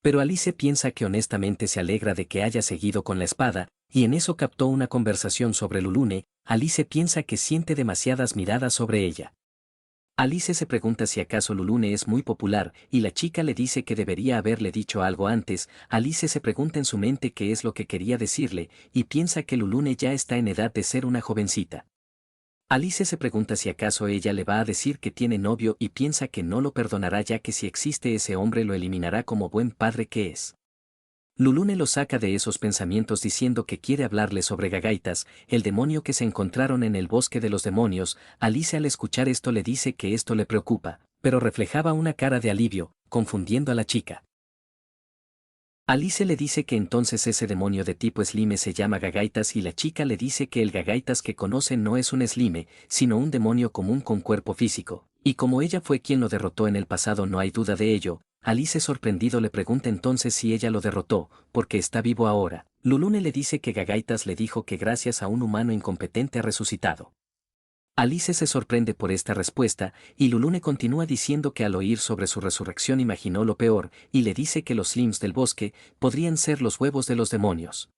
Pero Alice piensa que honestamente se alegra de que haya seguido con la espada, y en eso captó una conversación sobre Lulune. Alice piensa que siente demasiadas miradas sobre ella. Alice se pregunta si acaso Lulune es muy popular, y la chica le dice que debería haberle dicho algo antes. Alice se pregunta en su mente qué es lo que quería decirle, y piensa que Lulune ya está en edad de ser una jovencita. Alice se pregunta si acaso ella le va a decir que tiene novio y piensa que no lo perdonará ya que si existe ese hombre lo eliminará como buen padre que es. Lulune lo saca de esos pensamientos diciendo que quiere hablarle sobre Gagaitas, el demonio que se encontraron en el bosque de los demonios. Alice al escuchar esto le dice que esto le preocupa, pero reflejaba una cara de alivio, confundiendo a la chica. Alice le dice que entonces ese demonio de tipo Slime se llama Gagaitas y la chica le dice que el Gagaitas que conoce no es un Slime, sino un demonio común con cuerpo físico, y como ella fue quien lo derrotó en el pasado no hay duda de ello. Alice sorprendido le pregunta entonces si ella lo derrotó, porque está vivo ahora. Lulune le dice que Gagaitas le dijo que gracias a un humano incompetente ha resucitado. Alice se sorprende por esta respuesta, y Lulune continúa diciendo que al oír sobre su resurrección imaginó lo peor, y le dice que los Slims del bosque podrían ser los huevos de los demonios.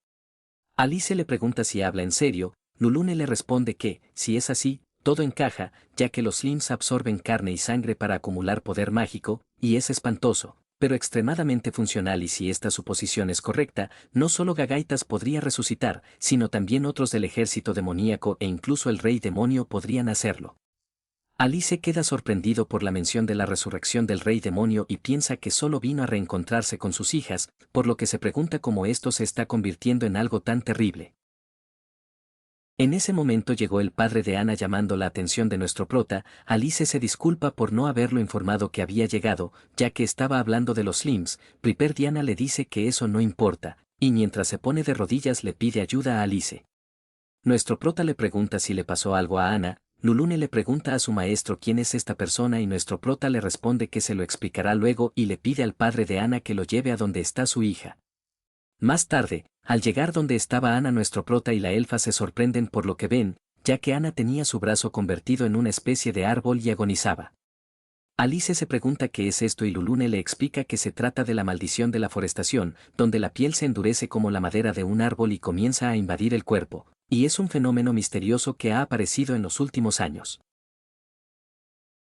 Alice le pregunta si habla en serio. Lulune le responde que, si es así, todo encaja, ya que los Slims absorben carne y sangre para acumular poder mágico, y es espantoso, pero extremadamente funcional y si esta suposición es correcta, no solo Gagaitas podría resucitar, sino también otros del ejército demoníaco e incluso el rey demonio podrían hacerlo. Alice queda sorprendido por la mención de la resurrección del rey demonio y piensa que solo vino a reencontrarse con sus hijas, por lo que se pregunta cómo esto se está convirtiendo en algo tan terrible. En ese momento llegó el padre de Ana llamando la atención de nuestro prota. Alice se disculpa por no haberlo informado que había llegado, ya que estaba hablando de los Slims. Pripper Diana le dice que eso no importa, y mientras se pone de rodillas le pide ayuda a Alice. Nuestro prota le pregunta si le pasó algo a Ana. Lulune le pregunta a su maestro quién es esta persona y nuestro prota le responde que se lo explicará luego y le pide al padre de Ana que lo lleve a donde está su hija. Más tarde, al llegar donde estaba Ana nuestro prota y la elfa se sorprenden por lo que ven, ya que Ana tenía su brazo convertido en una especie de árbol y agonizaba. Alice se pregunta qué es esto y Lulune le explica que se trata de la maldición de la forestación, donde la piel se endurece como la madera de un árbol y comienza a invadir el cuerpo, y es un fenómeno misterioso que ha aparecido en los últimos años.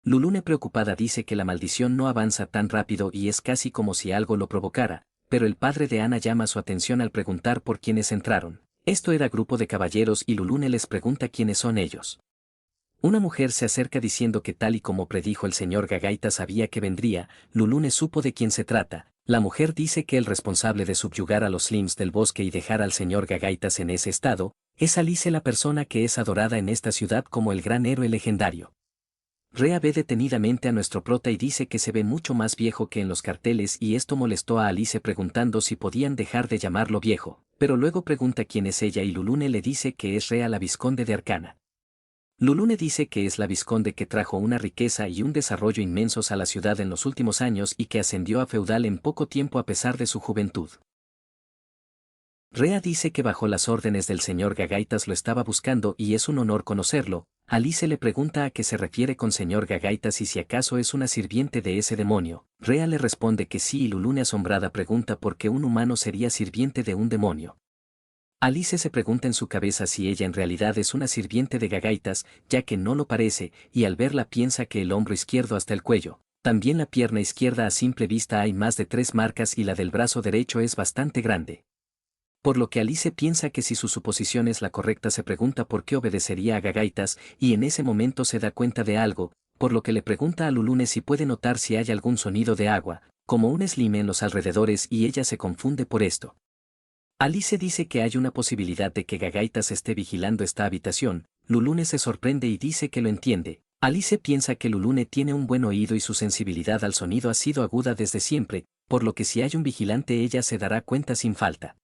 Lulune preocupada dice que la maldición no avanza tan rápido y es casi como si algo lo provocara, pero el padre de Ana llama su atención al preguntar por quiénes entraron. Esto era grupo de caballeros y Lulune les pregunta quiénes son ellos. Una mujer se acerca diciendo que tal y como predijo el señor Gagaita sabía que vendría. Lulune supo de quién se trata. La mujer dice que el responsable de subyugar a los Slims del bosque y dejar al señor Gagaitas en ese estado, es Alice la persona que es adorada en esta ciudad como el gran héroe legendario. Rea ve detenidamente a nuestro prota y dice que se ve mucho más viejo que en los carteles y esto molestó a Alice preguntando si podían dejar de llamarlo viejo, pero luego pregunta quién es ella y Lulune le dice que es Rea la vizconde de Arcana. Lulune dice que es la vizconde que trajo una riqueza y un desarrollo inmensos a la ciudad en los últimos años y que ascendió a feudal en poco tiempo a pesar de su juventud. Rea dice que bajo las órdenes del señor Gagaitas lo estaba buscando y es un honor conocerlo. Alice le pregunta a qué se refiere con señor Gagaitas y si acaso es una sirviente de ese demonio. Rea le responde que sí y Lulune asombrada pregunta por qué un humano sería sirviente de un demonio. Alice se pregunta en su cabeza si ella en realidad es una sirviente de Gagaitas, ya que no lo parece, y al verla piensa que el hombro izquierdo hasta el cuello, también la pierna izquierda a simple vista hay más de 3 marcas y la del brazo derecho es bastante grande. Por lo que Alice piensa que si su suposición es la correcta se pregunta por qué obedecería a Gagaitas y en ese momento se da cuenta de algo, por lo que le pregunta a Lulune si puede notar si hay algún sonido de agua, como un slime en los alrededores y ella se confunde por esto. Alice dice que hay una posibilidad de que Gagaitas esté vigilando esta habitación. Lulune se sorprende y dice que lo entiende. Alice piensa que Lulune tiene un buen oído y su sensibilidad al sonido ha sido aguda desde siempre, por lo que si hay un vigilante ella se dará cuenta sin falta.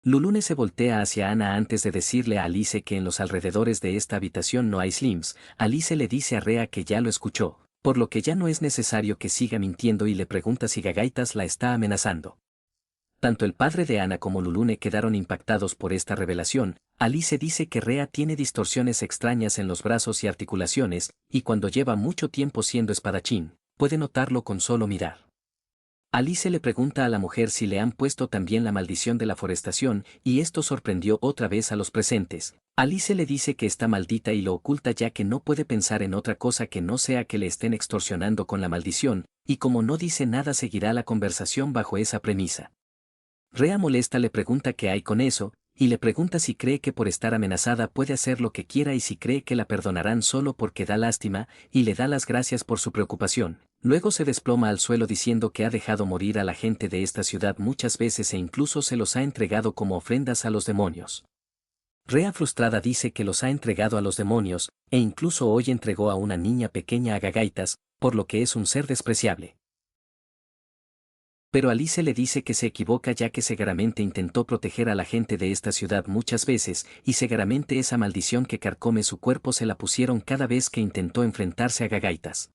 Lulune se voltea hacia Ana antes de decirle a Alice que en los alrededores de esta habitación no hay Slims. Alice le dice a Rea que ya lo escuchó, por lo que ya no es necesario que siga mintiendo y le pregunta si Gagaitas la está amenazando. Tanto el padre de Ana como Lulune quedaron impactados por esta revelación. Alice dice que Rea tiene distorsiones extrañas en los brazos y articulaciones, y cuando lleva mucho tiempo siendo espadachín, puede notarlo con solo mirar. Alice le pregunta a la mujer si le han puesto también la maldición de la forestación, y esto sorprendió otra vez a los presentes. Alice le dice que está maldita y lo oculta ya que no puede pensar en otra cosa que no sea que le estén extorsionando con la maldición, y como no dice nada seguirá la conversación bajo esa premisa. Rea molesta le pregunta qué hay con eso, y le pregunta si cree que por estar amenazada puede hacer lo que quiera y si cree que la perdonarán solo porque da lástima, y le da las gracias por su preocupación. Luego se desploma al suelo diciendo que ha dejado morir a la gente de esta ciudad muchas veces e incluso se los ha entregado como ofrendas a los demonios. Rea frustrada dice que los ha entregado a los demonios, e incluso hoy entregó a una niña pequeña a Gagaitas, por lo que es un ser despreciable. Pero Alice le dice que se equivoca ya que Segaramente intentó proteger a la gente de esta ciudad muchas veces, y Segaramente esa maldición que carcome su cuerpo se la pusieron cada vez que intentó enfrentarse a Gagaitas.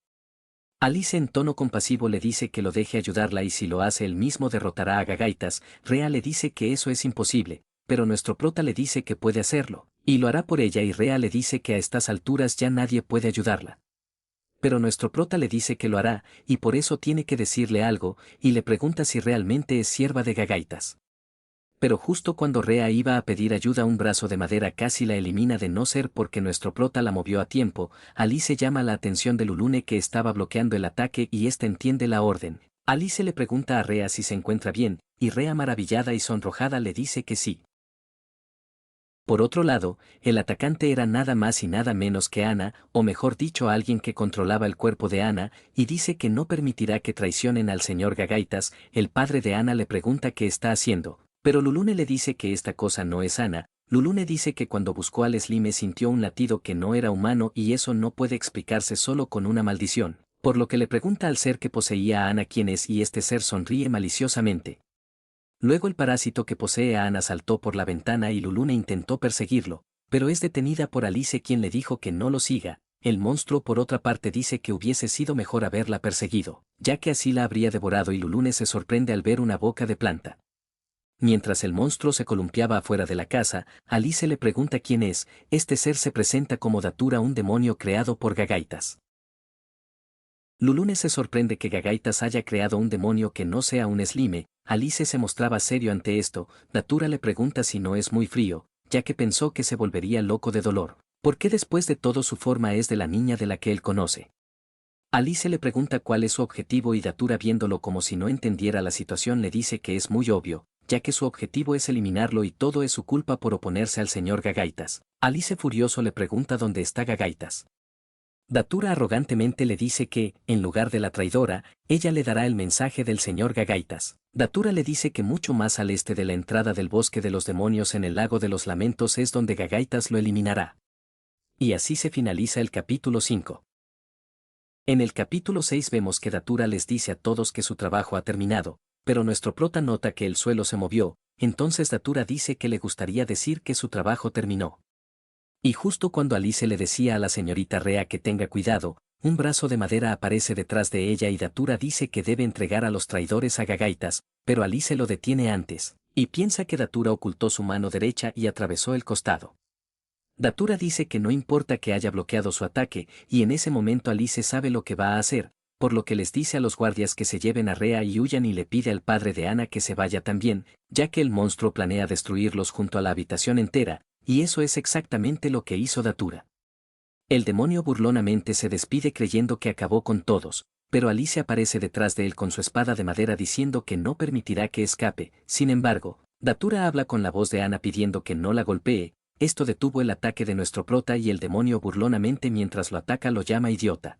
Alice en tono compasivo le dice que lo deje ayudarla y si lo hace él mismo derrotará a Gagaitas. Rea le dice que eso es imposible, pero nuestro prota le dice que puede hacerlo, y lo hará por ella y Rea le dice que a estas alturas ya nadie puede ayudarla. Pero nuestro prota le dice que lo hará, y por eso tiene que decirle algo, y le pregunta si realmente es sierva de Gagaitas. Pero justo cuando Rea iba a pedir ayuda un brazo de madera casi la elimina de no ser porque nuestro prota la movió a tiempo. Alice llama la atención de Lulune que estaba bloqueando el ataque y ésta entiende la orden. Alice le pregunta a Rea si se encuentra bien, y Rea maravillada y sonrojada le dice que sí. Por otro lado, el atacante era nada más y nada menos que Ana, o mejor dicho alguien que controlaba el cuerpo de Ana, y dice que no permitirá que traicionen al señor Gagaitas. El padre de Ana le pregunta qué está haciendo, pero Lulune le dice que esta cosa no es Ana. Lulune dice que cuando buscó al Slime sintió un latido que no era humano y eso no puede explicarse solo con una maldición, por lo que le pregunta al ser que poseía a Ana quién es y este ser sonríe maliciosamente. Luego el parásito que posee a Ana saltó por la ventana y Lulune intentó perseguirlo, pero es detenida por Alice quien le dijo que no lo siga. El monstruo por otra parte dice que hubiese sido mejor haberla perseguido, ya que así la habría devorado y Lulune se sorprende al ver una boca de planta. Mientras el monstruo se columpiaba afuera de la casa, Alice le pregunta quién es. Este ser se presenta como Datura, un demonio creado por Gagaitas. Lulune se sorprende que Gagaitas haya creado un demonio que no sea un Slime. Alice se mostraba serio ante esto. Datura le pregunta si no es muy frío, ya que pensó que se volvería loco de dolor, porque después de todo su forma es de la niña de la que él conoce. Alice le pregunta cuál es su objetivo y Datura viéndolo como si no entendiera la situación le dice que es muy obvio, ya que su objetivo es eliminarlo y todo es su culpa por oponerse al señor Gagaitas. Alice furioso le pregunta dónde está Gagaitas. Datura arrogantemente le dice que, en lugar de la traidora, ella le dará el mensaje del señor Gagaitas. Datura le dice que mucho más al este de la entrada del bosque de los demonios en el lago de los lamentos es donde Gagaitas lo eliminará. Y así se finaliza el capítulo 5. En el capítulo 6 vemos que Datura les dice a todos que su trabajo ha terminado, pero nuestro prota nota que el suelo se movió, entonces Datura dice que le gustaría decir que su trabajo terminó. Y justo cuando Alice le decía a la señorita Rea que tenga cuidado, un brazo de madera aparece detrás de ella y Datura dice que debe entregar a los traidores a Gagaitas, pero Alice lo detiene antes, y piensa que Datura ocultó su mano derecha y atravesó el costado. Datura dice que no importa que haya bloqueado su ataque, y en ese momento Alice sabe lo que va a hacer, por lo que les dice a los guardias que se lleven a Rea y huyan y le pide al padre de Ana que se vaya también, ya que el monstruo planea destruirlos junto a la habitación entera, y eso es exactamente lo que hizo Datura. El demonio burlonamente se despide creyendo que acabó con todos, pero Alice aparece detrás de él con su espada de madera diciendo que no permitirá que escape. Sin embargo, Datura habla con la voz de Ana pidiendo que no la golpee. Esto detuvo el ataque de nuestro prota y el demonio burlonamente mientras lo ataca lo llama idiota.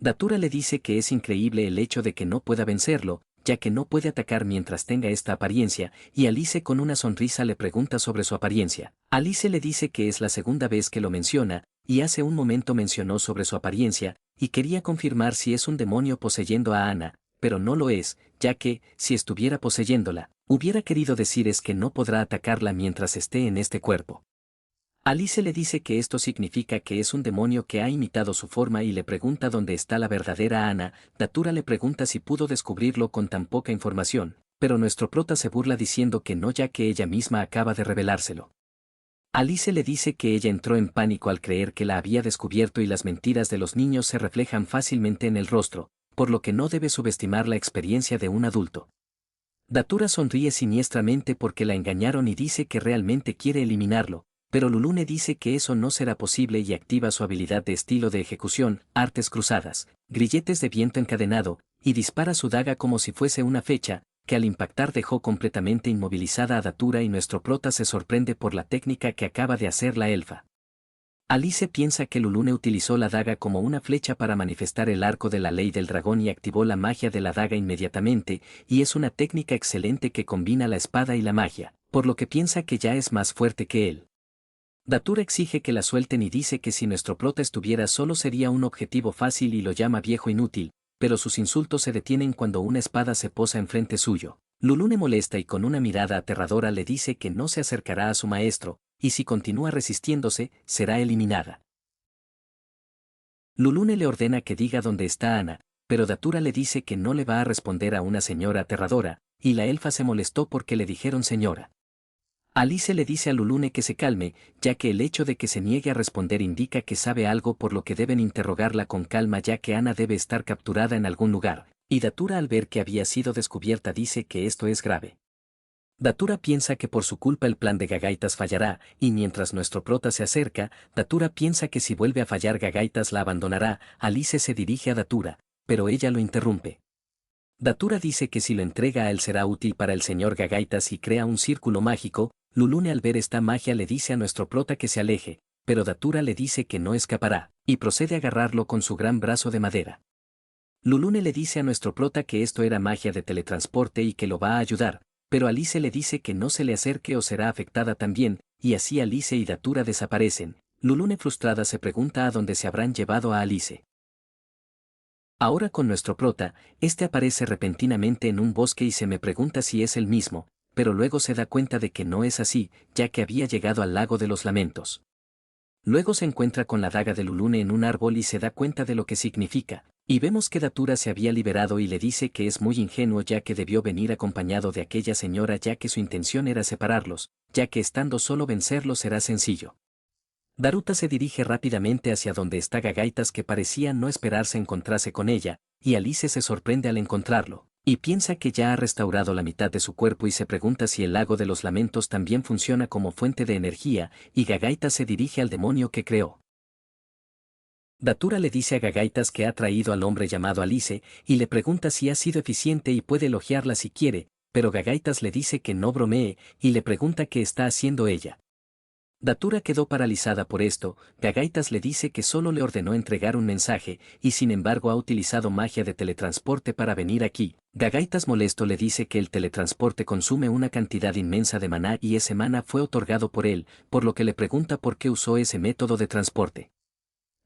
Datura le dice que es increíble el hecho de que no pueda vencerlo, ya que no puede atacar mientras tenga esta apariencia, y Alice con una sonrisa le pregunta sobre su apariencia. Alice le dice que es la segunda vez que lo menciona, y hace un momento mencionó sobre su apariencia, y quería confirmar si es un demonio poseyendo a Ana, pero no lo es, ya que, si estuviera poseyéndola, hubiera querido decir es que no podrá atacarla mientras esté en este cuerpo. Alice le dice que esto significa que es un demonio que ha imitado su forma y le pregunta dónde está la verdadera Ana. Datura le pregunta si pudo descubrirlo con tan poca información, pero nuestro prota se burla diciendo que no ya que ella misma acaba de revelárselo. Alice le dice que ella entró en pánico al creer que la había descubierto y las mentiras de los niños se reflejan fácilmente en el rostro, por lo que no debe subestimar la experiencia de un adulto. Datura sonríe siniestramente porque la engañaron y dice que realmente quiere eliminarlo, pero Lulune dice que eso no será posible y activa su habilidad de estilo de ejecución, artes cruzadas, grilletes de viento encadenado, y dispara su daga como si fuese una flecha, que al impactar dejó completamente inmovilizada a Datura y nuestro prota se sorprende por la técnica que acaba de hacer la elfa. Alice piensa que Lulune utilizó la daga como una flecha para manifestar el arco de la ley del dragón y activó la magia de la daga inmediatamente, y es una técnica excelente que combina la espada y la magia, por lo que piensa que ya es más fuerte que él. Datura exige que la suelten y dice que si nuestro prota estuviera solo sería un objetivo fácil y lo llama viejo inútil, pero sus insultos se detienen cuando una espada se posa enfrente suyo. Lulune molesta y con una mirada aterradora le dice que no se acercará a su maestro, y si continúa resistiéndose, será eliminada. Lulune le ordena que diga dónde está Ana, pero Datura le dice que no le va a responder a una señora aterradora, y la elfa se molestó porque le dijeron señora. Alice le dice a Lulune que se calme, ya que el hecho de que se niegue a responder indica que sabe algo por lo que deben interrogarla con calma ya que Ana debe estar capturada en algún lugar, y Datura al ver que había sido descubierta dice que esto es grave. Datura piensa que por su culpa el plan de Gagaitas fallará, y mientras nuestro prota se acerca, Datura piensa que si vuelve a fallar Gagaitas la abandonará. Alice se dirige a Datura, pero ella lo interrumpe. Datura dice que si lo entrega a él será útil para el señor Gagaitas y crea un círculo mágico. Lulune al ver esta magia le dice a nuestro prota que se aleje, pero Datura le dice que no escapará, y procede a agarrarlo con su gran brazo de madera. Lulune le dice a nuestro prota que esto era magia de teletransporte y que lo va a ayudar, pero Alice le dice que no se le acerque o será afectada también, y así Alice y Datura desaparecen. Lulune frustrada se pregunta a dónde se habrán llevado a Alice. Ahora con nuestro prota, este aparece repentinamente en un bosque y se me pregunta si es el mismo, pero luego se da cuenta de que no es así, ya que había llegado al lago de los lamentos. Luego se encuentra con la daga de Lulune en un árbol y se da cuenta de lo que significa, y vemos que Datura se había liberado y le dice que es muy ingenuo ya que debió venir acompañado de aquella señora ya que su intención era separarlos, ya que estando solo vencerlos será sencillo. Daruta se dirige rápidamente hacia donde está Gagaitas que parecía no esperarse encontrarse con ella, y Alice se sorprende al encontrarlo, y piensa que ya ha restaurado la mitad de su cuerpo y se pregunta si el lago de los lamentos también funciona como fuente de energía, y Gagaitas se dirige al demonio que creó. Datura le dice a Gagaitas que ha traído al hombre llamado Alice, y le pregunta si ha sido eficiente y puede elogiarla si quiere, pero Gagaitas le dice que no bromee, y le pregunta qué está haciendo ella. Datura quedó paralizada por esto. Gagaitas le dice que solo le ordenó entregar un mensaje, y sin embargo ha utilizado magia de teletransporte para venir aquí. Gagaitas molesto le dice que el teletransporte consume una cantidad inmensa de maná y ese maná fue otorgado por él, por lo que le pregunta por qué usó ese método de transporte.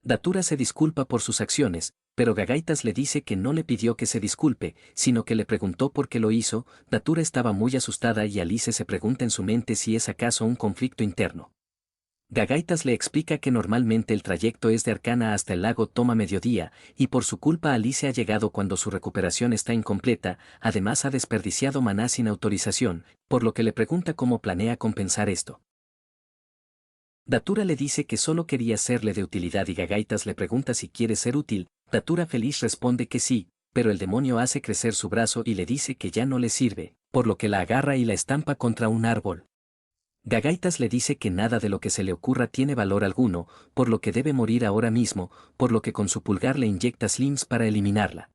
Datura se disculpa por sus acciones, pero Gagaitas le dice que no le pidió que se disculpe, sino que le preguntó por qué lo hizo. Datura estaba muy asustada y Alice se pregunta en su mente si es acaso un conflicto interno. Gagaitas le explica que normalmente el trayecto es de Arcana hasta el lago toma mediodía, y por su culpa Alice ha llegado cuando su recuperación está incompleta, además ha desperdiciado maná sin autorización, por lo que le pregunta cómo planea compensar esto. Datura le dice que solo quería serle de utilidad y Gagaitas le pregunta si quiere ser útil. Datura feliz responde que sí, pero el demonio hace crecer su brazo y le dice que ya no le sirve, por lo que la agarra y la estampa contra un árbol. Gagaitas le dice que nada de lo que se le ocurra tiene valor alguno, por lo que debe morir ahora mismo, por lo que con su pulgar le inyecta slims para eliminarla.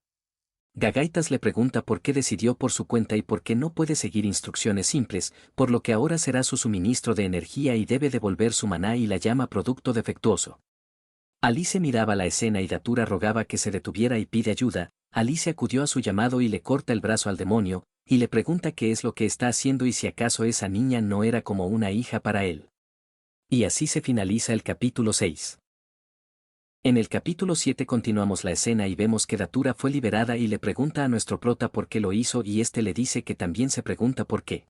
Gagaitas le pregunta por qué decidió por su cuenta y por qué no puede seguir instrucciones simples, por lo que ahora será su suministro de energía y debe devolver su maná y la llama producto defectuoso. Alice miraba la escena y Datura rogaba que se detuviera y pide ayuda. Alice acudió a su llamado y le corta el brazo al demonio, y le pregunta qué es lo que está haciendo y si acaso esa niña no era como una hija para él. Y así se finaliza el capítulo 6. En el capítulo 7 continuamos la escena y vemos que Datura fue liberada y le pregunta a nuestro prota por qué lo hizo y este le dice que también se pregunta por qué.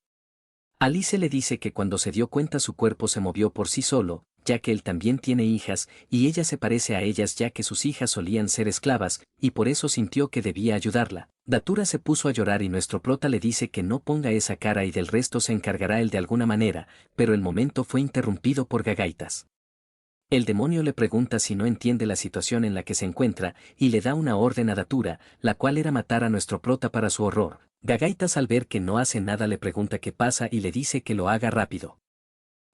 Alice le dice que cuando se dio cuenta su cuerpo se movió por sí solo, ya que él también tiene hijas, y ella se parece a ellas ya que sus hijas solían ser esclavas, y por eso sintió que debía ayudarla. Datura se puso a llorar y nuestro prota le dice que no ponga esa cara y del resto se encargará él de alguna manera, pero el momento fue interrumpido por Gagaitas. El demonio le pregunta si no entiende la situación en la que se encuentra, y le da una orden a Datura, la cual era matar a nuestro prota para su horror. Gagaitas al ver que no hace nada le pregunta qué pasa y le dice que lo haga rápido.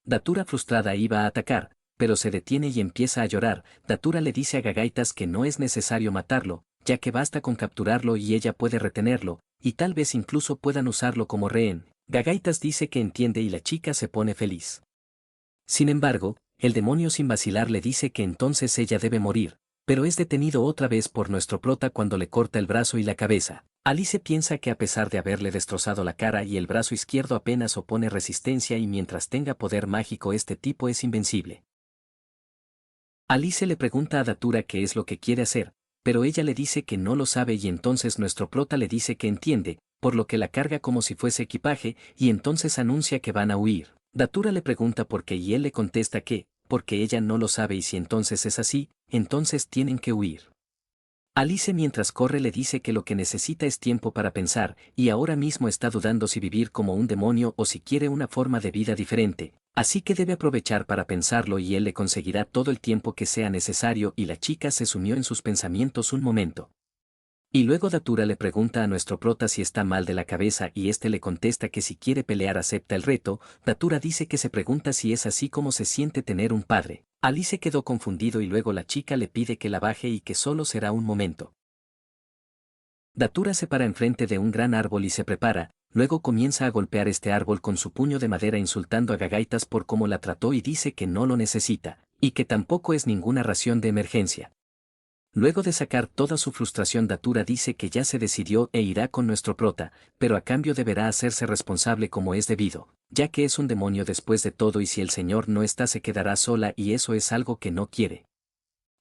Datura frustrada iba a atacar, pero se detiene y empieza a llorar. Datura le dice a Gagaitas que no es necesario matarlo, ya que basta con capturarlo y ella puede retenerlo, y tal vez incluso puedan usarlo como rehén. Gagaitas dice que entiende y la chica se pone feliz. Sin embargo, el demonio sin vacilar le dice que entonces ella debe morir, pero es detenido otra vez por nuestro prota cuando le corta el brazo y la cabeza. Alice piensa que a pesar de haberle destrozado la cara y el brazo izquierdo apenas opone resistencia y mientras tenga poder mágico este tipo es invencible. Alice le pregunta a Datura qué es lo que quiere hacer, pero ella le dice que no lo sabe y entonces nuestro prota le dice que entiende, por lo que la carga como si fuese equipaje y entonces anuncia que van a huir. Datura le pregunta por qué y él le contesta que, porque ella no lo sabe y si entonces es así, entonces tienen que huir. Alice mientras corre le dice que lo que necesita es tiempo para pensar, y ahora mismo está dudando si vivir como un demonio o si quiere una forma de vida diferente, así que debe aprovechar para pensarlo y él le conseguirá todo el tiempo que sea necesario y la chica se sumió en sus pensamientos un momento. Y luego Datura le pregunta a nuestro prota si está mal de la cabeza y este le contesta que si quiere pelear acepta el reto. Datura dice que se pregunta si es así como se siente tener un padre. Alice quedó confundido y luego la chica le pide que la baje y que solo será un momento. Datura se para enfrente de un gran árbol y se prepara, luego comienza a golpear este árbol con su puño de madera insultando a Gagaitas por cómo la trató y dice que no lo necesita, y que tampoco es ninguna ración de emergencia. Luego de sacar toda su frustración Datura dice que ya se decidió e irá con nuestro prota, pero a cambio deberá hacerse responsable como es debido, ya que es un demonio después de todo y si el señor no está se quedará sola y eso es algo que no quiere.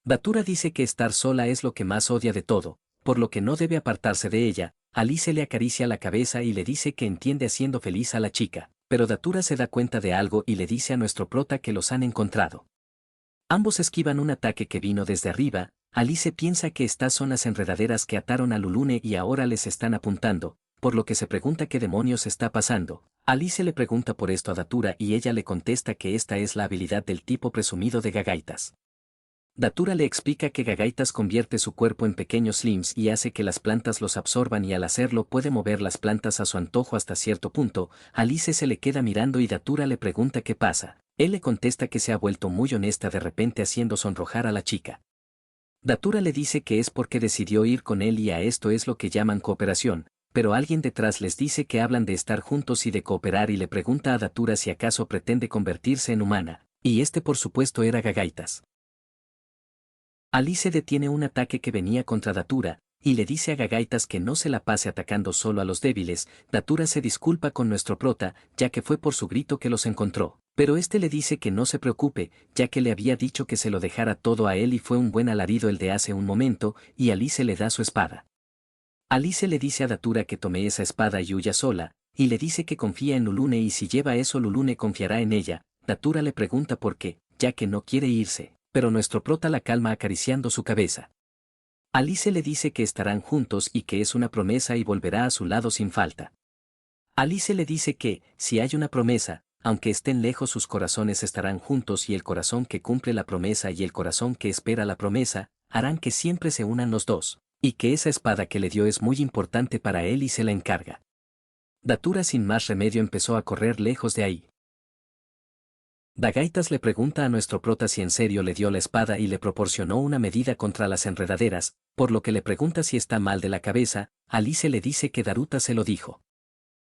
Datura dice que estar sola es lo que más odia de todo, por lo que no debe apartarse de ella. Alice le acaricia la cabeza y le dice que entiende haciendo feliz a la chica, pero Datura se da cuenta de algo y le dice a nuestro prota que los han encontrado. Ambos esquivan un ataque que vino desde arriba. Alice piensa que estas son las enredaderas que ataron a Lulune y ahora les están apuntando, por lo que se pregunta qué demonios está pasando. Alice le pregunta por esto a Datura y ella le contesta que esta es la habilidad del tipo presumido de Gagaitas. Datura le explica que Gagaitas convierte su cuerpo en pequeños slimes y hace que las plantas los absorban y al hacerlo puede mover las plantas a su antojo hasta cierto punto. Alice se le queda mirando y Datura le pregunta qué pasa. Él le contesta que se ha vuelto muy honesta de repente haciendo sonrojar a la chica. Datura le dice que es porque decidió ir con él y a esto es lo que llaman cooperación, pero alguien detrás les dice que hablan de estar juntos y de cooperar y le pregunta a Datura si acaso pretende convertirse en humana, y este por supuesto era Gagaitas. Alice detiene un ataque que venía contra Datura, y le dice a Gagaitas que no se la pase atacando solo a los débiles. Datura se disculpa con nuestro prota, ya que fue por su grito que los encontró, pero este le dice que no se preocupe, ya que le había dicho que se lo dejara todo a él y fue un buen alarido el de hace un momento, y Alice le da su espada. Alice le dice a Datura que tome esa espada y huya sola, y le dice que confía en Lulune y si lleva eso Lulune confiará en ella. Datura le pregunta por qué, ya que no quiere irse, pero nuestro prota la calma acariciando su cabeza. Alice le dice que estarán juntos y que es una promesa y volverá a su lado sin falta. Alice le dice que, si hay una promesa, aunque estén lejos sus corazones estarán juntos y el corazón que cumple la promesa y el corazón que espera la promesa, harán que siempre se unan los dos, y que esa espada que le dio es muy importante para él y se la encarga. Datura sin más remedio empezó a correr lejos de ahí. Gagaitas le pregunta a nuestro prota si en serio le dio la espada y le proporcionó una medida contra las enredaderas, por lo que le pregunta si está mal de la cabeza. Alice le dice que Daruta se lo dijo.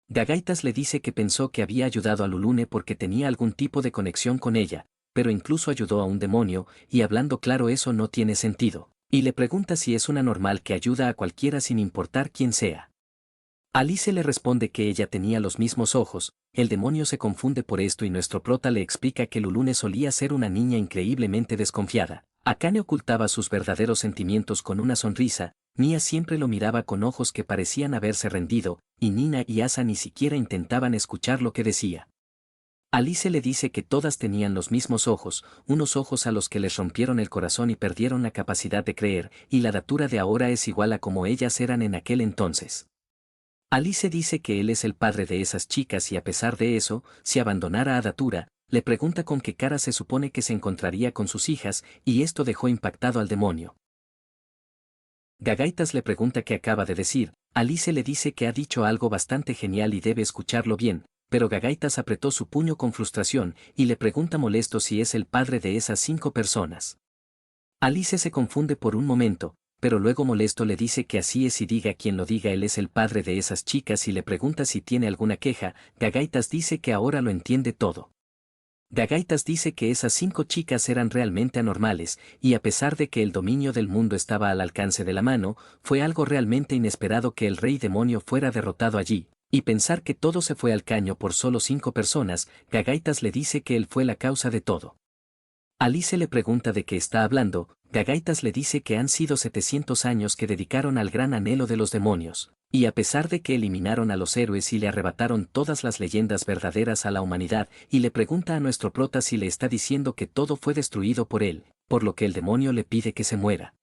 Gagaitas le dice que pensó que había ayudado a Lulune porque tenía algún tipo de conexión con ella, pero incluso ayudó a un demonio, y hablando claro eso no tiene sentido, y le pregunta si es una normal que ayuda a cualquiera sin importar quién sea. Alice le responde que ella tenía los mismos ojos. El demonio se confunde por esto y nuestro prota le explica que Lulune solía ser una niña increíblemente desconfiada. Akane ocultaba sus verdaderos sentimientos con una sonrisa, Mia siempre lo miraba con ojos que parecían haberse rendido, y Nina y Asa ni siquiera intentaban escuchar lo que decía. Alice le dice que todas tenían los mismos ojos, unos ojos a los que les rompieron el corazón y perdieron la capacidad de creer, y la Datura de ahora es igual a como ellas eran en aquel entonces. Alice dice que él es el padre de esas chicas y a pesar de eso, si abandonara a Datura, le pregunta con qué cara se supone que se encontraría con sus hijas, y esto dejó impactado al demonio. Gagaitas le pregunta qué acaba de decir, Alice le dice que ha dicho algo bastante genial y debe escucharlo bien, pero Gagaitas apretó su puño con frustración y le pregunta molesto si es el padre de esas 5 personas. Alice se confunde por un momento, pero luego molesto le dice que así es y diga quien lo diga él es el padre de esas chicas y le pregunta si tiene alguna queja. Gagaitas dice que ahora lo entiende todo. Gagaitas dice que esas 5 chicas eran realmente anormales, y a pesar de que el dominio del mundo estaba al alcance de la mano, fue algo realmente inesperado que el rey demonio fuera derrotado allí, y pensar que todo se fue al caño por solo 5 personas. Gagaitas le dice que él fue la causa de todo. Alice le pregunta de qué está hablando. Gagaitas le dice que han sido 700 años que dedicaron al gran anhelo de los demonios, y a pesar de que eliminaron a los héroes y le arrebataron todas las leyendas verdaderas a la humanidad, y le pregunta a nuestro prota si le está diciendo que todo fue destruido por él, por lo que el demonio le pide que se muera.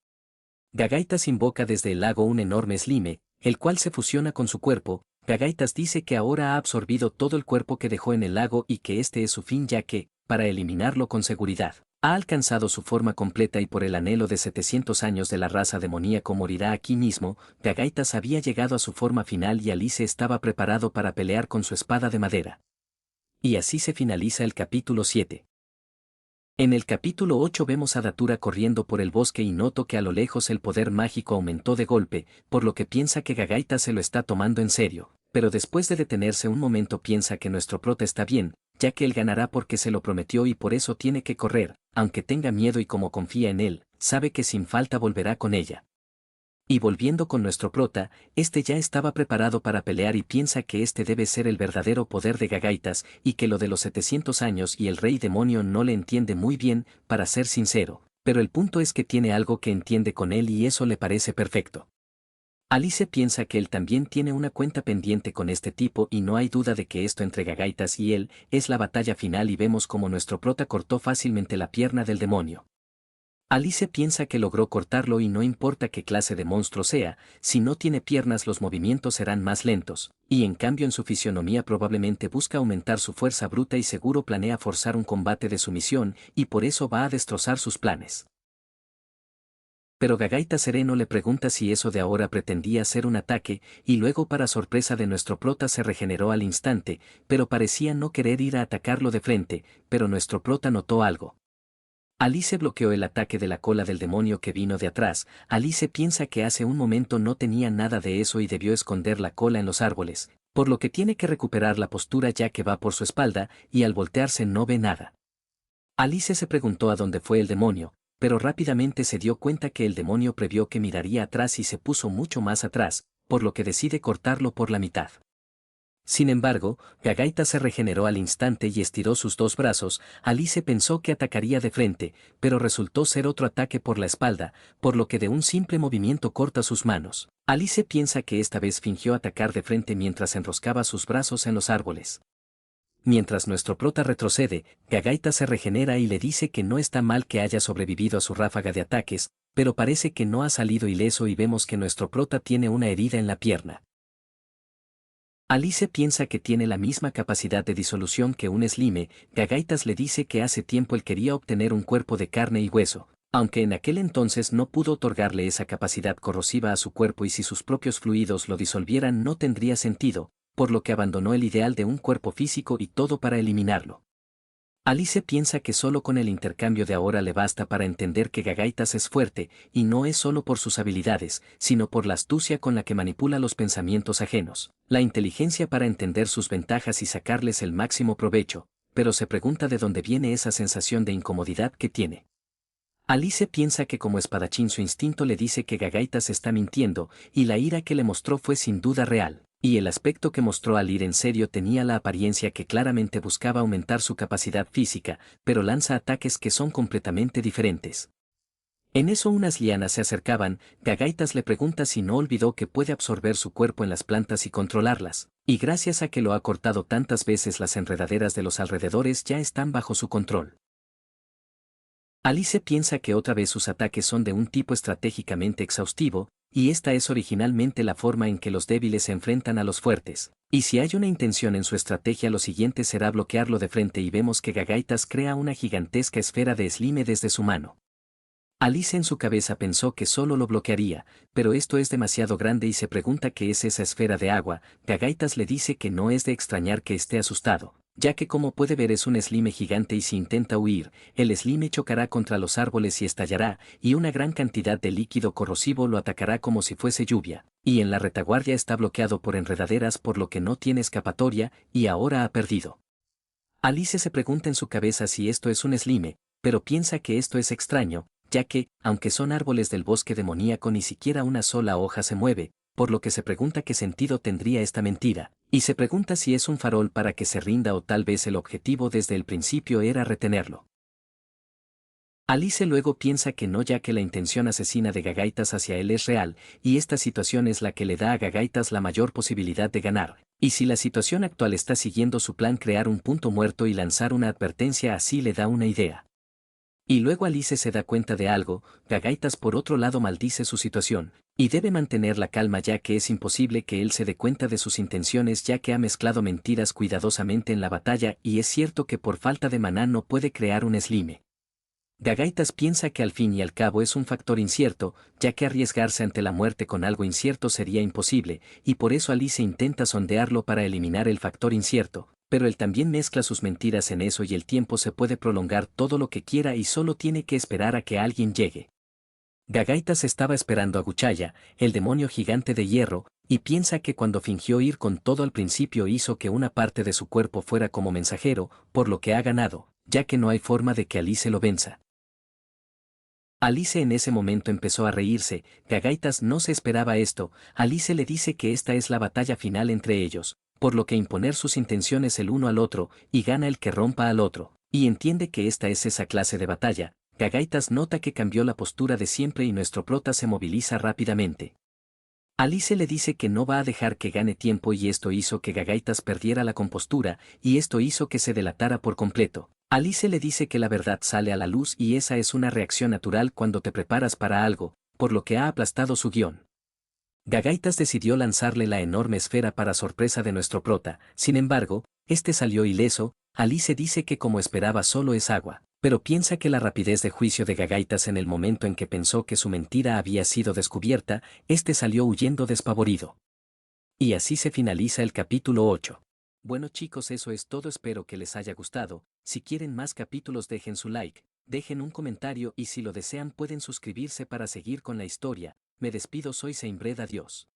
Gagaitas invoca desde el lago un enorme slime, el cual se fusiona con su cuerpo. Gagaitas dice que ahora ha absorbido todo el cuerpo que dejó en el lago y que este es su fin ya que, para eliminarlo con seguridad, ha alcanzado su forma completa y por el anhelo de 700 años de la raza demoníaco morirá aquí mismo. Gagaitas había llegado a su forma final y Alice estaba preparado para pelear con su espada de madera. Y así se finaliza el capítulo 7. En el capítulo 8 vemos a Datura corriendo por el bosque y noto que a lo lejos el poder mágico aumentó de golpe, por lo que piensa que Gagaitas se lo está tomando en serio, pero después de detenerse un momento piensa que nuestro prota está bien, ya que él ganará porque se lo prometió y por eso tiene que correr, aunque tenga miedo y como confía en él, sabe que sin falta volverá con ella. Y volviendo con nuestro prota, este ya estaba preparado para pelear y piensa que este debe ser el verdadero poder de Gagaitas y que lo de los 700 años y el rey demonio no le entiende muy bien, para ser sincero, pero el punto es que tiene algo que entiende con él y eso le parece perfecto. Alice piensa que él también tiene una cuenta pendiente con este tipo y no hay duda de que esto entre Gagaitas y él es la batalla final y vemos como nuestro prota cortó fácilmente la pierna del demonio. Alice piensa que logró cortarlo y no importa qué clase de monstruo sea, si no tiene piernas los movimientos serán más lentos, y en cambio en su fisionomía probablemente busca aumentar su fuerza bruta y seguro planea forzar un combate de sumisión y por eso va a destrozar sus planes. Pero Gagaita Sereno le pregunta si eso de ahora pretendía ser un ataque, y luego para sorpresa de nuestro prota se regeneró al instante, pero parecía no querer ir a atacarlo de frente, pero nuestro prota notó algo. Alice bloqueó el ataque de la cola del demonio que vino de atrás. Alice piensa que hace un momento no tenía nada de eso y debió esconder la cola en los árboles, por lo que tiene que recuperar la postura ya que va por su espalda, y al voltearse no ve nada. Alice se preguntó a dónde fue el demonio, pero rápidamente se dio cuenta que el demonio previó que miraría atrás y se puso mucho más atrás, por lo que decide cortarlo por la mitad. Sin embargo, Gagaita se regeneró al instante y estiró sus 2 brazos. Alice pensó que atacaría de frente, pero resultó ser otro ataque por la espalda, por lo que de un simple movimiento corta sus manos. Alice piensa que esta vez fingió atacar de frente mientras enroscaba sus brazos en los árboles. Mientras nuestro prota retrocede, Gagaita se regenera y le dice que no está mal que haya sobrevivido a su ráfaga de ataques, pero parece que no ha salido ileso y vemos que nuestro prota tiene una herida en la pierna. Alice piensa que tiene la misma capacidad de disolución que un slime. Gagaitas le dice que hace tiempo él quería obtener un cuerpo de carne y hueso, aunque en aquel entonces no pudo otorgarle esa capacidad corrosiva a su cuerpo y si sus propios fluidos lo disolvieran no tendría sentido, por lo que abandonó el ideal de un cuerpo físico y todo para eliminarlo. Alice piensa que solo con el intercambio de ahora le basta para entender que Gagaitas es fuerte, y no es solo por sus habilidades, sino por la astucia con la que manipula los pensamientos ajenos, la inteligencia para entender sus ventajas y sacarles el máximo provecho, pero se pregunta de dónde viene esa sensación de incomodidad que tiene. Alice piensa que como espadachín su instinto le dice que Gagaitas está mintiendo, y la ira que le mostró fue sin duda real. Y el aspecto que mostró al ir en serio tenía la apariencia que claramente buscaba aumentar su capacidad física, pero lanza ataques que son completamente diferentes. En eso unas lianas se acercaban. Gagaitas le pregunta si no olvidó que puede absorber su cuerpo en las plantas y controlarlas, y gracias a que lo ha cortado tantas veces las enredaderas de los alrededores ya están bajo su control. Alice piensa que otra vez sus ataques son de un tipo estratégicamente exhaustivo, y esta es originalmente la forma en que los débiles se enfrentan a los fuertes. Y si hay una intención en su estrategia, lo siguiente será bloquearlo de frente y vemos que Gagaitas crea una gigantesca esfera de slime desde su mano. Alice en su cabeza pensó que solo lo bloquearía, pero esto es demasiado grande y se pregunta qué es esa esfera de agua. Gagaitas le dice que no es de extrañar que esté asustado, ya que como puede ver es un slime gigante y si intenta huir, el slime chocará contra los árboles y estallará, y una gran cantidad de líquido corrosivo lo atacará como si fuese lluvia, y en la retaguardia está bloqueado por enredaderas por lo que no tiene escapatoria, y ahora ha perdido. Alice se pregunta en su cabeza si esto es un slime, pero piensa que esto es extraño, ya que, aunque son árboles del bosque demoníaco, ni siquiera una sola hoja se mueve, por lo que se pregunta qué sentido tendría esta mentira, y se pregunta si es un farol para que se rinda o tal vez el objetivo desde el principio era retenerlo. Alice luego piensa que no, ya que la intención asesina de Gagaitas hacia él es real, y esta situación es la que le da a Gagaitas la mayor posibilidad de ganar. Y si la situación actual está siguiendo su plan, crear un punto muerto y lanzar una advertencia así le da una idea. Y luego Alice se da cuenta de algo, Gagaitas por otro lado maldice su situación, y debe mantener la calma ya que es imposible que él se dé cuenta de sus intenciones ya que ha mezclado mentiras cuidadosamente en la batalla y es cierto que por falta de maná no puede crear un slime. Gagaitas piensa que al fin y al cabo es un factor incierto, ya que arriesgarse ante la muerte con algo incierto sería imposible, y por eso Alice intenta sondearlo para eliminar el factor incierto, pero él también mezcla sus mentiras en eso y el tiempo se puede prolongar todo lo que quiera y solo tiene que esperar a que alguien llegue. Gagaitas estaba esperando a Guchaya, el demonio gigante de hierro, y piensa que cuando fingió ir con todo al principio hizo que una parte de su cuerpo fuera como mensajero, por lo que ha ganado, ya que no hay forma de que Alice lo venza. Alice en ese momento empezó a reírse, Gagaitas no se esperaba esto, Alice le dice que esta es la batalla final entre ellos, por lo que imponer sus intenciones el uno al otro, y gana el que rompa al otro, y entiende que esta es esa clase de batalla. Gagaitas nota que cambió la postura de siempre y nuestro prota se moviliza rápidamente. Alice le dice que no va a dejar que gane tiempo y esto hizo que Gagaitas perdiera la compostura, y esto hizo que se delatara por completo. Alice le dice que la verdad sale a la luz y esa es una reacción natural cuando te preparas para algo, por lo que ha aplastado su guión. Gagaitas decidió lanzarle la enorme esfera para sorpresa de nuestro prota, sin embargo, este salió ileso. Alice dice que como esperaba solo es agua, pero piensa que la rapidez de juicio de Gagaitas en el momento en que pensó que su mentira había sido descubierta, este salió huyendo despavorido. Y así se finaliza el capítulo 8. Bueno chicos, eso es todo, espero que les haya gustado. Si quieren más capítulos dejen su like, dejen un comentario y si lo desean pueden suscribirse para seguir con la historia. Me despido, soy Seimbred, adiós.